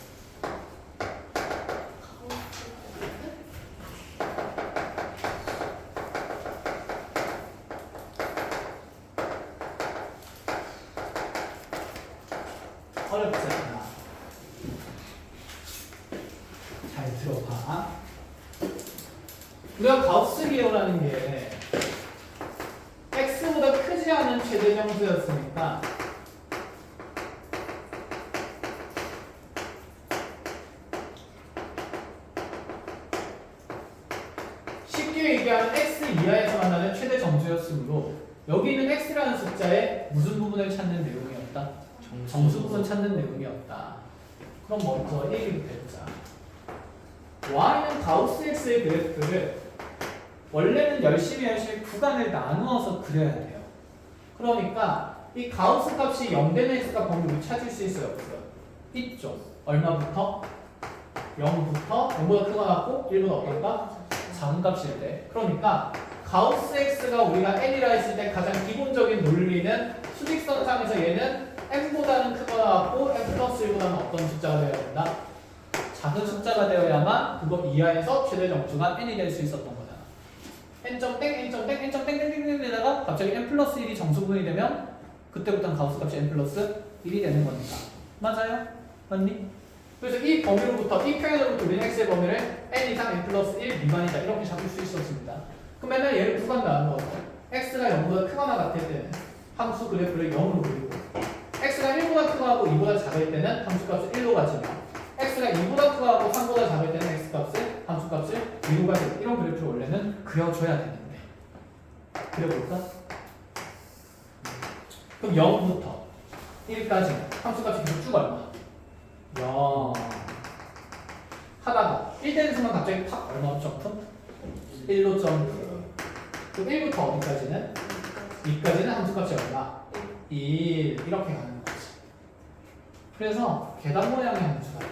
어렵잖아. 잘 들어봐. 우리가 가우스 기호라는 게 x보다 크지 않은 최대 정수였으니까 쉽게 얘기하면 x 이하에서 만나는 최대 정수였으므로 여기 있는 x라는 숫자의 무슨 부분을 찾는 내용이었다? 정수 부분 찾는 내용이었다. 그럼 먼저 얘기를 해보자. y는 가우스 x의 그래프를 원래는 열심히 구간을 나누어서 그려야 돼요. 그러니까 이 가우스 값이 0되는 x값 범위를 찾을 수 있어요, 없어요? 있죠. 얼마부터? 0부터 0보다 크거나 같고 1보다 어떨까? 작은 값일 때. 그러니까 가우스 x가 우리가 n이라 했을 때 가장 기본적인 논리는 수직선상에서 얘는 n보다는 크거나 같고 n 플러스 1보다는 어떤 숫자가 되어야 된다? 작은 숫자가 되어야만 그거 이하에서 최대 정수가 n이 될 수 있었던 거잖아. n.땡 되다가 갑자기 n 플러스 1이 정수분이 되면 그때부터는 가우스 값이 n 플러스 1이 되는 거니까. 맞아요? 맞니? 그래서 이 범위로부터, 이 표현으로부터 우리는 x의 범위를 n 이상 n 플러스 1 미만이다 이렇게 잡을 수 있었습니다. 그럼 맨날 얘를 구간 나누어서 x가 0보다 크거나 같을 때는 함수 그래프를 0으로 그리고 x가 1보다 크거나 하고 2보다 작을 때는 함수값을 1로 가지며 x가 2보다 크거나 하고 3보다 작을 때는 x값을 함수값을 2로 가지고 이런 그래프를 원래는 그려줘야 되는데 그려볼까? 그럼 0부터 1까지 함수값이 계속 쭉 얼마? 0 하다가 1 되는 순간 갑자기 팍 얼마 점프? 1로 점프. 그럼 1부터 어디까지는? 2까지는 함수값이 얼마? 1 이렇게 가는 거지. 그래서 계단 모양의 함수가 돼요.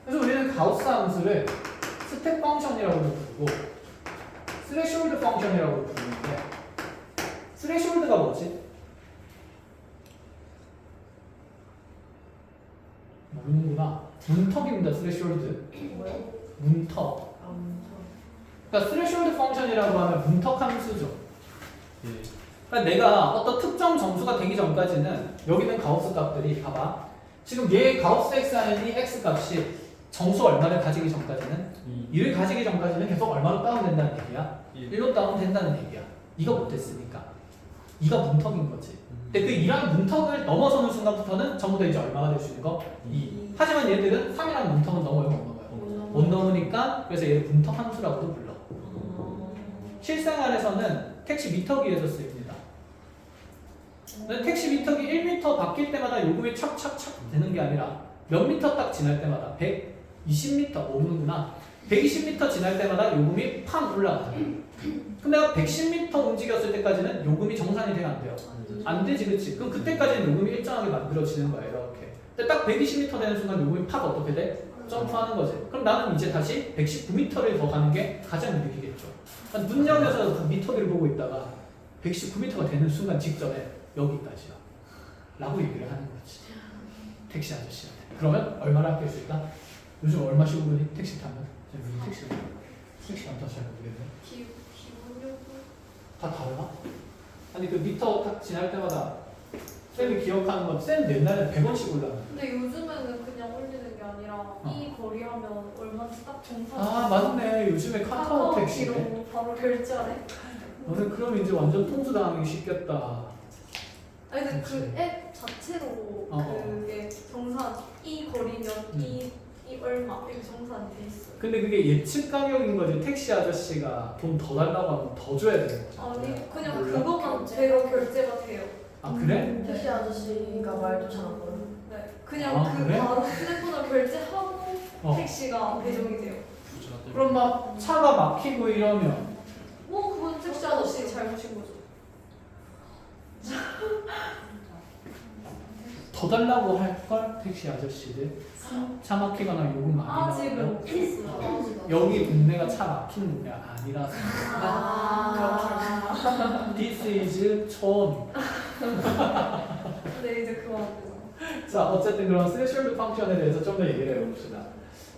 그래서 우리는 가우스 함수를 스텝 펑션이라고도 부르고 스레시홀드 펑션이라고 부르는데 스레시홀드가 뭐지? 모르는구나. 문턱입니다. 스레시홀드. 뭐요? 문턱. 아, 문턱. 그러니까 스레시홀드 펑션이라고 하면 문턱 함수죠. 예. 그러니까 내가 어떤 특정 정수가 되기 전까지는 여기는 가우스 값들이 봐봐. 지금 얘 가우스 x하는 이 x 값이 정수 얼마를 가지기 전까지는 2를 가지기 전까지는 계속 얼마로 다운된다는 얘기야? 1로 다운된다는 얘기야. 2가 못됐으니까 2가 문턱인 거지. 근데 그 2라는 문턱을 넘어서는 순간부터는 전부 다 이제 얼마가 될 수 있는 거? 2. 하지만 얘들은 3이라는 문턱은 넘어요, 못 넘어요? 못 넘으니까 그래서 얘를 문턱 함수라고도 불러. 실생활에서는 택시 미터기에서 쓰입니다. 근데 택시 미터기 1m 바뀔 때마다 요금이 착착착 되는 게 아니라 몇 미터 딱 지날 때마다 120m 오르는구나. 120m 지날 때마다 요금이 팡 올라가요. 근데 내가 110m 움직였을 때까지는 요금이 정산이 돼요, 안 돼요? 안 되지, 그치? 그럼 그때까지는 요금이 일정하게 만들어지는 거야, 이렇게. 근데 딱 120m 되는 순간 요금이 팍 어떻게 돼? 점프하는 거지. 그럼 나는 이제 다시 119m를 더 가는 게 가장 이득이겠죠. 그러니까 눈 여겨서 그 미터기를 보고 있다가 119m가 되는 순간 직전에 여기까지야. 라고 얘기를 하는 거지. 택시 아저씨한테. 그러면 얼마나 아낄 수 있다? 요즘 얼마씩 오르니? 택시 타면? 요즘 택시 안 타서 잘 모르겠네. 기본 요금 다 다르나? 아니 그 미터 딱 지날 때마다 쌤이 기억하는 건 쌤 옛날에 100원씩 올라가는. 근데 요즘에는 그냥 올리는 게 아니라 이 거리 하면 얼마인지 딱 정산. 아 맞네. 요즘에 카카오 택시네. 카카오키로 바로 결제하네. 너는 그럼 이제 완전 통수당하기 쉽겠다. 아니 근데 그치. 그 앱 자체로 그게 정산 이 거리면 이 얼마 이렇게 정산이 돼 있어요. 근데 그게 예측 가격인 거지. 택시 아저씨가 돈 더 달라고 하면 더 줘야 되는 거잖아. 아니 그냥 몰라? 그것만 제로 결제가 돼요. 아 그래? 택시 아저씨가 말도 잘 안 걸어. 네, 그냥 아, 그 그래? 바로 휴대폰으로 결제하고 어. 택시가 배정이 돼요. 그럼 막 차가 막히고 이러면 뭐 그건 택시 아저씨 잘못인 거죠. 더 달라고 할걸? 택시 아저씨들 차 막히거나 요금 많이 아직은 나오면 없었어요. 여기 동네가 차 막힌 동네가 아니라서 아, This is 촌. 근데 이제 그거 안 되잖아. 자 어쨌든 그럼 스레시홀드 펑션에 대해서 좀 더 얘기를 해봅시다.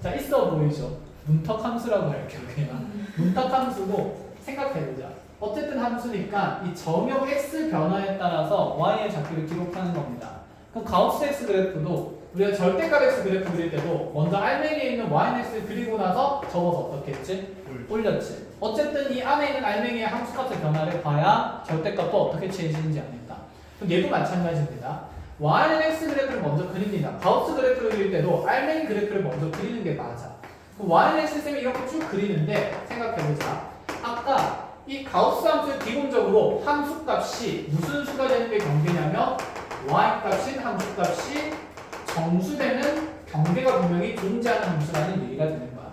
자 있어 보이죠? 문턱 함수라고 할게요 그냥. 문턱 함수고 생각해보자. 어쨌든 함수니까 이 점역 x 변화에 따라서 y의 좌표를 기록하는 겁니다. 그럼 가우스 x 그래프도 우리가 절대값 x 그래프 그릴 때도 먼저 알맹이에 있는 yx를 그리고 나서 접어서 어떻게 했지? 올렸지. 어쨌든 이 안에 있는 알맹이의 함수값의 변화를 봐야 절대값도 어떻게 취해지는지 압니다. 그럼 얘도 마찬가지입니다. y는 x 그래프를 먼저 그립니다. 가우스 그래프를 그릴 때도 알맹이 그래프를 먼저 그리는 게 맞아. y는 쌤이 이렇게 쭉 그리는데 생각해보자. 아까 이 가우스 함수의 기본적으로 함수값이 무슨 수가 되는 게 경계냐면 y값인 함수값이 정수되는 경계가 분명히 존재하는 함수라는 얘기가 되는 거야.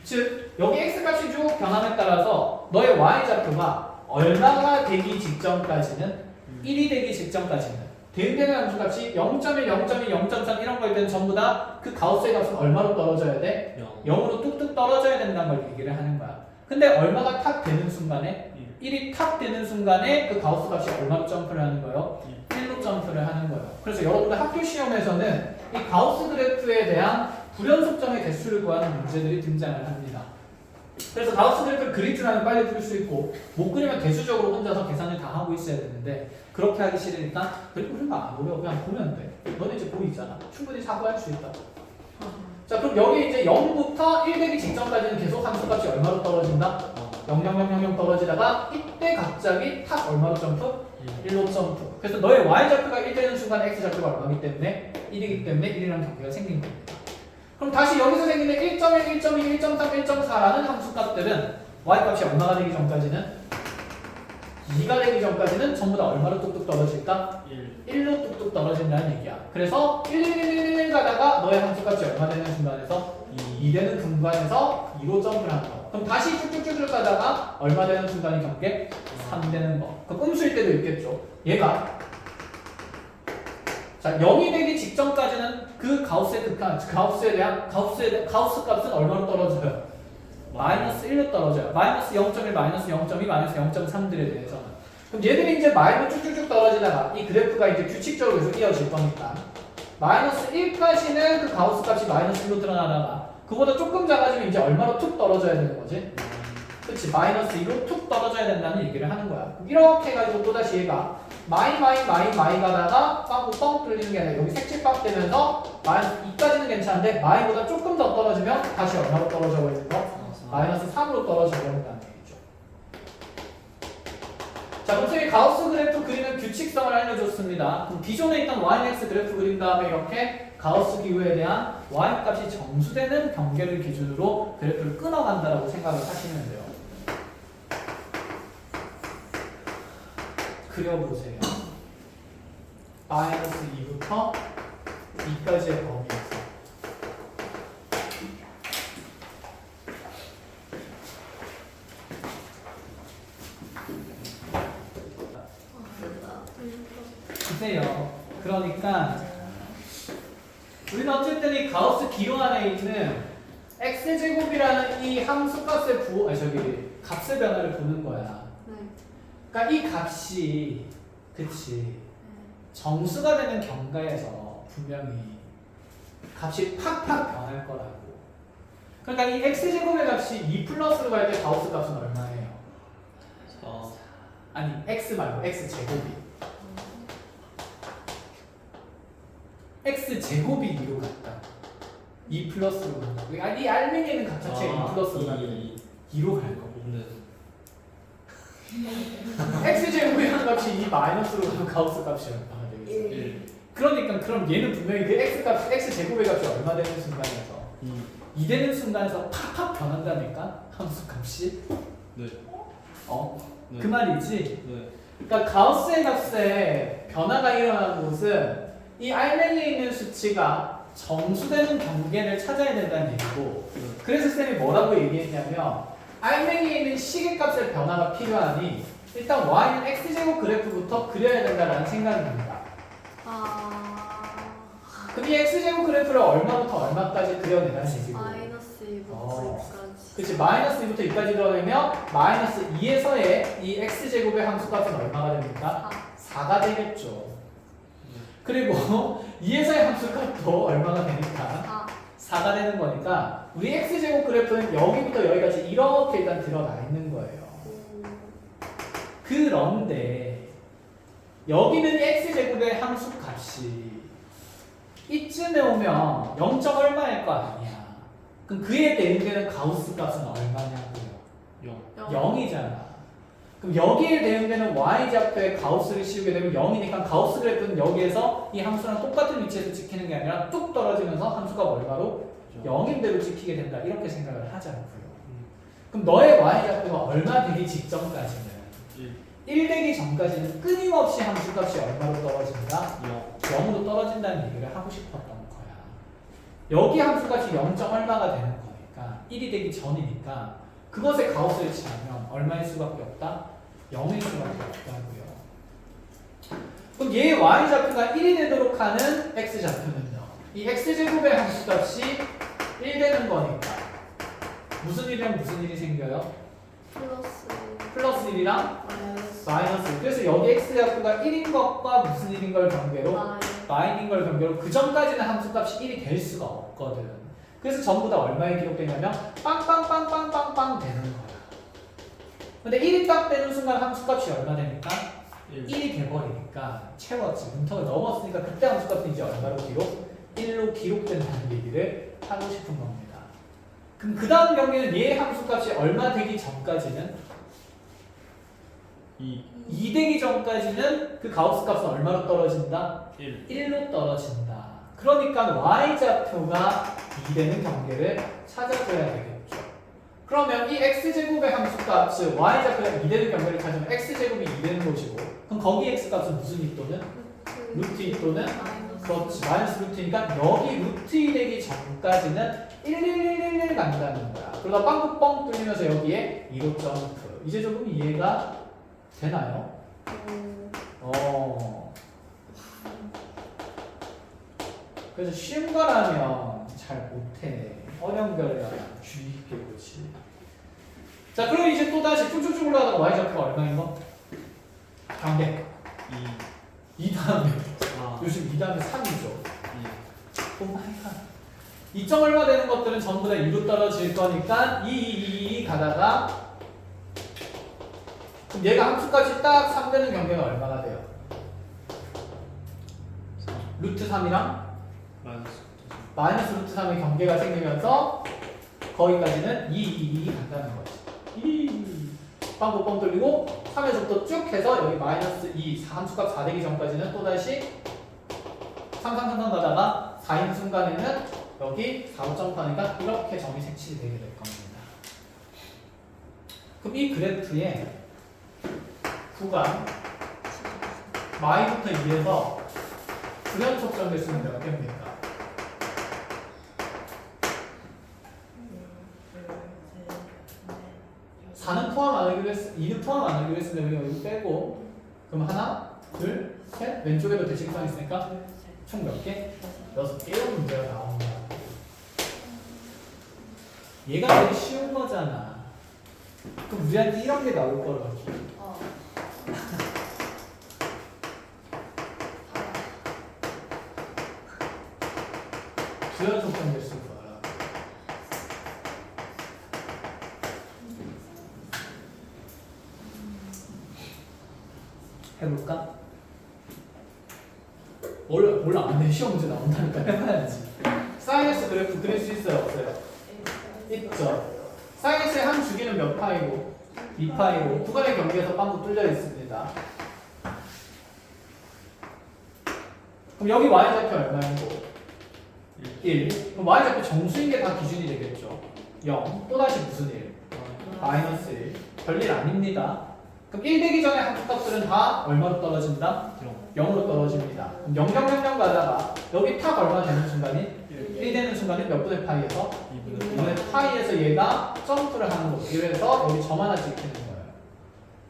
즉 여기 x값이 쭉 변함에 따라서 너의 y좌표가 얼마가 되기 직전까지는 1이 되기 직전까지는 대응되는 함수값이 0.1, 0.2, 0.3 이런 거일 때는 전부 다 그 가우스의 값은 얼마로 떨어져야 돼? 0으로 뚝뚝 떨어져야 된다는 걸 얘기를 하는 거야. 근데 얼마가 탁 되는 순간에 1이 탁 되는 순간에 그 가우스 값이 얼마로 점프를 하는 거예요? 1로 점프를 하는 거예요. 그래서 여러분들 학교 시험에서는 이 가우스 그래프에 대한 불연속점의 개수를 구하는 문제들이 등장을 합니다. 그래서 가우스 그래프를 그릴 줄 알면 빨리 풀 수 있고 못 그리면 대수적으로 혼자서 계산을 다 하고 있어야 되는데 그렇게 하기 싫으니까 그래프 그런 거안 어려워. 그냥 보면 돼. 너네 이제 보이잖아. 충분히 사고할 수 있다. 자 그럼 여기 이제 0부터 1 되기 직전까지는 계속 함수값이 얼마로 떨어진다? 0,0,0,0 떨어지다가 이때 갑자기 탁 얼마로 점프? 1로 점프. 그래서 너의 y좌표가 1 되는 순간에 x좌표가 얼마이기 때문에 1이기 때문에 1이라는 경계가 생긴 겁니다. 그럼 다시 여기서 생기는 1.1, 1.2, 1.3, 1.4라는 함수값들은 y값이 얼마가 되기 전까지는 2가 되기 전까지는 전부 다 얼마로 뚝뚝 떨어질까? 1로 뚝뚝 떨어진다는 얘기야. 그래서 1, 1, 1, 1, 1 가다가 너의 함수값이 얼마 되는 순간에서 2 되는 순간에서 2로 점프를 하는 거. 그럼 다시 쭉쭉쭉 가다가 얼마 되는 순간이 경계? 3 되는 거. 그럼 음수일 때도 있겠죠. 얘가 자 0이 되기 직전까지는 그 가우스의 극한, 가우스에 대한 가우스 값은 얼마로 떨어져요? 마이너스 1로 떨어져요. 마이너스 0.1, 마이너스 0.2, 마이너스 0.3들에 대해서는. 그럼 얘들이 이제 마이너스 쭉쭉쭉 떨어지다가 이 그래프가 이제 규칙적으로 계속 이어질 거니까 마이너스 1까지는 그 가우스 값이 마이너스 1로 드러나다가 그보다 조금 작아지면 이제 얼마로 툭 떨어져야 되는 거지? 그치, 마이너스 2로 툭 떨어져야 된다는 얘기를 하는 거야. 이렇게 해가지고 또다시 얘가 마이 가다가 뻥 뚫리는 게 아니라 여기 색칠빡 되면서 마이너스 2까지는 괜찮은데 마이보다 조금 더 떨어지면 다시 얼마로 떨어져 버리는 거? 마이너스 3으로 떨어져 버린다는 얘기죠. 자, 그럼 선생님이 가우스 그래프 그리는 규칙성을 알려줬습니다. 그럼 기존에 있던 yx 그래프 그린 다음에 이렇게 가우스 기호에 대한 y값이 정수되는 경계를 기준으로 그래프를 끊어간다라고 생각을 하시면 돼요. 그려보세요. 마이너스 2부터 2까지의 범위에서 보세요. 그러니까 우리는 어쨌든 이 가우스 기호 안에 있는 x제곱이라는 이 함수 값의 값의 변화를 보는 거야. 그러니까 이 값이 그치 정수가 되는 경과에서 분명히 값이 팍팍 변할 거라고. 그러니까 이 x제곱의 값이 2 플러스로 갈 때 가우스 값은 얼마예요? 아니 x 말고 x제곱이 x제곱이 2로 갔다. 2 플러스로 간다. 아니 이 알맹이는 값 자체가 2 플러스로 가면 2로 갈 거고. x제곱의 한 값이 2 마이너스로 가면 가우스 값이 얼마가 되겠어? 그러니까 그럼 얘는 분명히 그 x제곱의 값이 얼마 되는 순간에서 2 되는 순간에서 팍팍 변한다니까 함수 값이. 네. 네. 그 말이지. 네. 그러니까 가우스의 값에 변화가 일어나는 곳은 이 알맹이에 있는 수치가 정수되는 경계를 찾아야 된다는 얘기고. 그래서 쌤이 뭐라고 얘기했냐면 알맹이에 있는 시계값의 변화가 필요하니 일단 y는 x제곱 그래프부터 그려야 된다라는 생각이 듭니다. 그럼 이 x제곱 그래프를 얼마부터 얼마까지 그려내라는 얘기고. 마이너스 2부터 2까지. 그치, 마이너스 2부터 2까지 그려내면 마이너스 2에서의 이 x제곱의 함수값은 얼마가 됩니까? 4가 되겠죠. 그리고 2에서의 함수값도 얼마가 되니까 4가 되는 거니까 우리 x제곱 그래프는 여기부터 여기까지 이렇게 일단 드러나 있는 거예요. 그런데 여기는 x제곱의 함수값이 이쯤에 오면 0. 얼마일 거 아니야. 그럼 그에 대응되는 가우스 값은 얼마냐고요? 0이잖아. 그럼 여기에 대응되는 y좌표의 가우스를 씌우게 되면 0이니까 가우스 그래프는 여기에서 이 함수랑 똑같은 위치에서 찍히는 게 아니라 뚝 떨어지면서 함수가 얼마로? 0인 대로 찍히게 된다 이렇게 생각을 하자고요. 그럼 너의 y좌표가 얼마 되기 직전까지는 1 되기 전까지는 끊임없이 함수값이 얼마로 떨어진다? 0으로 떨어진다는 얘기를 하고 싶었던 거야. 여기 함수값이 0. 얼마가 되는 거니까 1이 되기 전이니까 그것에 가우스를 취하면 얼마일 수밖에 없다? 0일 수밖에 없다고요. 그럼 얘 y좌표가 1이 되도록 하는 x좌표는요. 이 x제곱의 함수값이 1 되는 거니까 무슨 일이랑 무슨 일이 생겨요? 플러스 1이랑 마이너스. 그래서 여기 x좌표가 1인 것과 무슨 일인 걸 경계로 마이너인 걸 경계로 그 전까지는 함수값이 1이 될 수가 없거든. 그래서 전부 다 얼마에 기록되냐면 빵빵빵빵빵빵 되는 거야. 근데 1이 딱 되는 순간 함수값이 얼마 되니까? 1이 돼버리니까 채웠지. 문턱을 넘었으니까 그때 함수값은 이제 얼마로 기록? 1로 기록된다는 얘기를 하고 싶은 겁니다. 그럼 그 다음 경계는 얘 함수값이 얼마 되기 전까지는 2 되기 전까지는 그 가우스 값은 얼마로 떨어진다? 1로 떨어진다. 그러니까 y좌표가 2 되는 경계를 찾아줘야 되겠죠. 그러면 이 x제곱의 함수값, 즉 y좌표가 2 되는 경계를 찾으면 x제곱이 2 되는 것이고 그럼 거기 x값은 무슨 2 또는? 루트 2 또는? 그렇지. 마이너스 루트니까 여기 루트 2 되기 전까지는 11111 간다는 거야. 그러다 빵꾸 뻥 뚫리면서 여기에 2로 점프. 이제 조금 이해가 되나요? 그래서 쉬운 거라면 잘 못해. 어려운 거라면 주의 깊게 보지. 자, 그럼 이제 또 다시 쭉쭉쭉 올라가다가 y좌표가 얼마인 거? 경계. 2 다음에. 요즘 2 다음에 3이죠. 오 마이 갓. 2점 얼마 되는 것들은 전부 다 2로 떨어질 거니까 2 가다가 그럼 얘가 함수까지 딱 3 되는 경계가 얼마가 돼요? 루트 3이랑 마이너스 루트 3의 경계가 생기면서 거기까지는 2 간다는 거지. 빵꾸 뚫리고 3에서부터 쭉 해서 여기 마이너스 2 함수값 4 되기 전까지는 또다시 상상 가다가 4인 순간에는 여기 4로 점프하니까 이렇게 점이 색칠이 되게 될 겁니다. 그럼 이 그래프의 구간 마이부터 2에서 불연속점 대수는 몇 개입니까? 4는 포함 안 하기로 했, 2는 포함 안 하기로 했는데 우리가 이거 빼고 그럼 하나, 둘, 셋 왼쪽에도 대칭선 있으니까 총 몇 개? 6개의 문제가 나옵니다. 얘가 되게 쉬운 거잖아. 그럼 우리한테 이런 게 나올 거라고. 부연속점 될수 있어. 해볼까? 몰라 안 돼. 시험 문제 나온다니까 해봐야지. 사인S 그래프 그릴 수 있어요? 없어요? 있죠. 사인S의 한 주기는 몇 파이고 2파이고 구간의 경계에서 빵꾸 뚫려 있습니다. 그럼 여기 y좌표 얼마이고? 1. 그럼 y좌표 정수인 게 다 기준이 되겠죠. 0. 또다시 무슨 1? 마이너스 1. 별일 아닙니다. 그럼 1 되기 전에 함수값들은 다 얼마로 떨어진다? 0으로 떨어집니다. 그럼 0, 0, 0, 0 가다가 여기 탁 얼마 되는 순간이? 1 되는 순간이 몇 분의 파이에서? 2분의 파이에서 얘가 점프를 하는 거고 이래서 여기 점 하나 찍히는 거예요.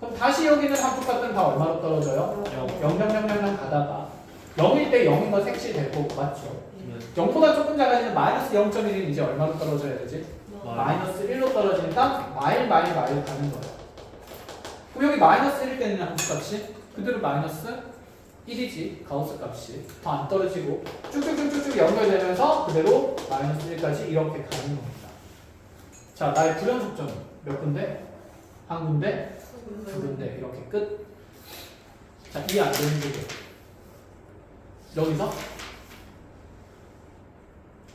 그럼 다시 여기는 함수값들은 다 얼마로 떨어져요? 0, 0, 0, 0, 0 가다가 0일 때 0인 거 색칠될 거고 맞죠? 0보다 조금 작아지는 마이너스 0.1은 이제 얼마로 떨어져야 되지? 마이너스 1로 떨어지니까 마일 가는 거예요. 그럼 여기 마이너스 1일 때는 함수값이 그대로 마이너스 1이지 가우스 값이 더 안 떨어지고 쭉쭉쭉쭉 연결되면서 그대로 마이너스 1까지 이렇게 가는 겁니다. 자, 나의 불연속점 몇 군데? 한 군데? 두 군데 이렇게 끝. 자, 이해 안 되는 게 여기서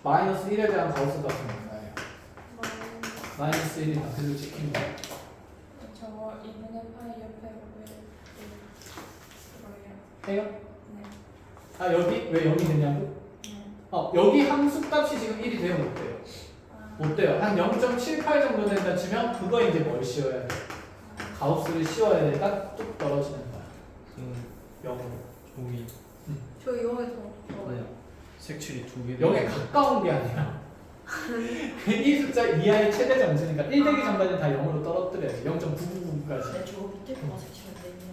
마이너스 1에 대한 가우스 값은 얼마예요? 마이너스 1이다. 그대로 찍힌 거예요. 저거 2분의 파이 옆에 왜 해요? 네. 아 여기? 왜 0이 되냐고? 네. 여기 함수값이 지금 1이 돼요, 못 돼요? 못 돼요. 한 0.78 정도 된다 치면 그거 이제 뭘 씌워야 돼? 가우스를 씌워야 되니까 뚝 떨어지는 거야. 0으로. 종이. 저 이거에서 아니야. 색칠이 2개. 0에 가까운 게 아니라 이 숫자 이하의 최대 점수니까 1 되기 전까지는 다 0으로 떨어뜨려야지. 0.999까지. 근데 저거 밑에 거가 색칠돼 있는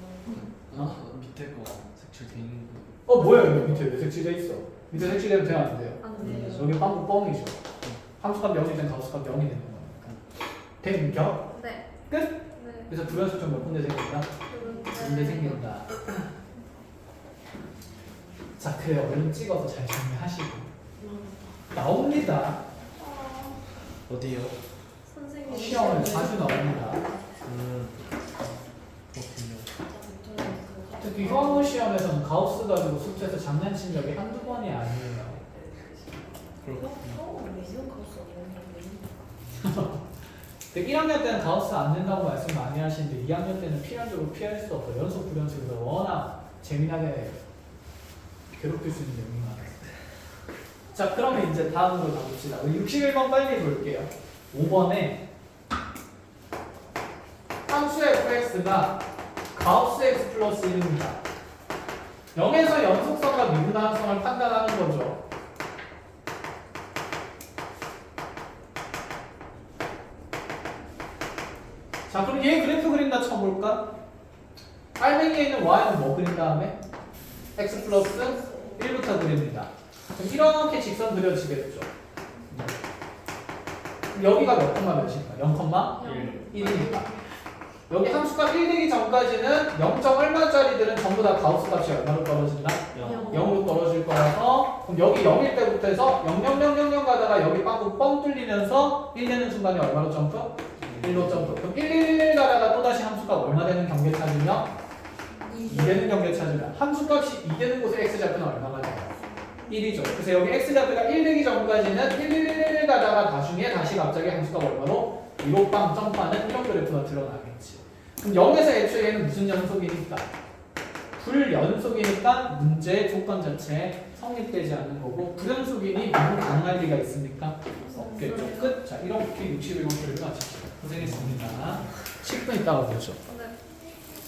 밑에 거 색칠돼 있는 거. 뭐야 여기 밑에 왜 색칠돼 있어? 밑에 색칠되면 돼요 안 돼요? 안 돼요. 여기 빵꾸 뻥이죠. 함수값 0이 된 가우스값 0이 되는 거니까. 된겨? 네. 끝? 네. 그래서 불연속점 몇 군데 생긴다? 두 군데 생긴다. 자 그래요. 얼른 찍어서 잘 정리하시고 나옵니다. 어디요? 선생님. 시험을 자주 나옵니다. 그렇군요. 특히 형우 시험에서는 가우스 가지고 숙제에서 장난친 적이 한두 번이 아니에요. 그렇군요. 매운 가우스 없는 근데 1학년 때는 가우스 안 된다고 말씀 많이 하시는데 2학년 때는 필연적으로 피할 수 없어요. 연속 불연속에서 워낙 재미나게 괴롭힐 수 있는 내용이 많아요. 자 그러면 이제 다음으로 가봅시다. 우리 61번 빨리 볼게요. 5번에 함수 fx가 가우스 x 플러스 1입니다. 0에서 연속성과 미분하성을 판단하는 거죠. 자 그럼 얘 그래프 그린다 쳐볼까? 빨맹이에 있는 y는 뭐 그린 다음에? x 플러스 1부터 그립니다. 그럼 이렇게 직선 그려지겠죠. 그럼 여기가 몇 콤마 몇일까? 0,1이니까 여기 함수값 1 되기 전까지는 0. 얼마짜리들은 전부 다 가우스 값이 얼마로 떨어진다? 0으로 떨어질 거라서 그럼 여기 0일 때부터 해서 00000 가다가 여기 빵꾸 뻥 뚫리면서 1 되는 순간에 얼마로 점프? 1로 점프. 그럼 1 가다가 또다시 함수값 얼마 되는 경계 찾으면 2 되는 경계 찾으면 함수값이 2 되는 곳에 x좌표는 얼마가 돼요? 1이죠. 그래서 여기 x좌표가 1 되기 전까지는 1 가다가 나중에 다시 갑자기 함수값 얼마로 2로 빵 점프하는 이런 그래프가 드러나겠지. 그럼 0에서 애초에 얘는 무슨 연속이니까? 불연속이니까 문제의 조건 자체에 성립되지 않는 거고 불연속이니 너무 가능할 리가 있습니까? 없겠죠. 끝. 자 이렇게 61번 표를 마칩시다. 고생했습니다. 10분 있다가 보죠. 네.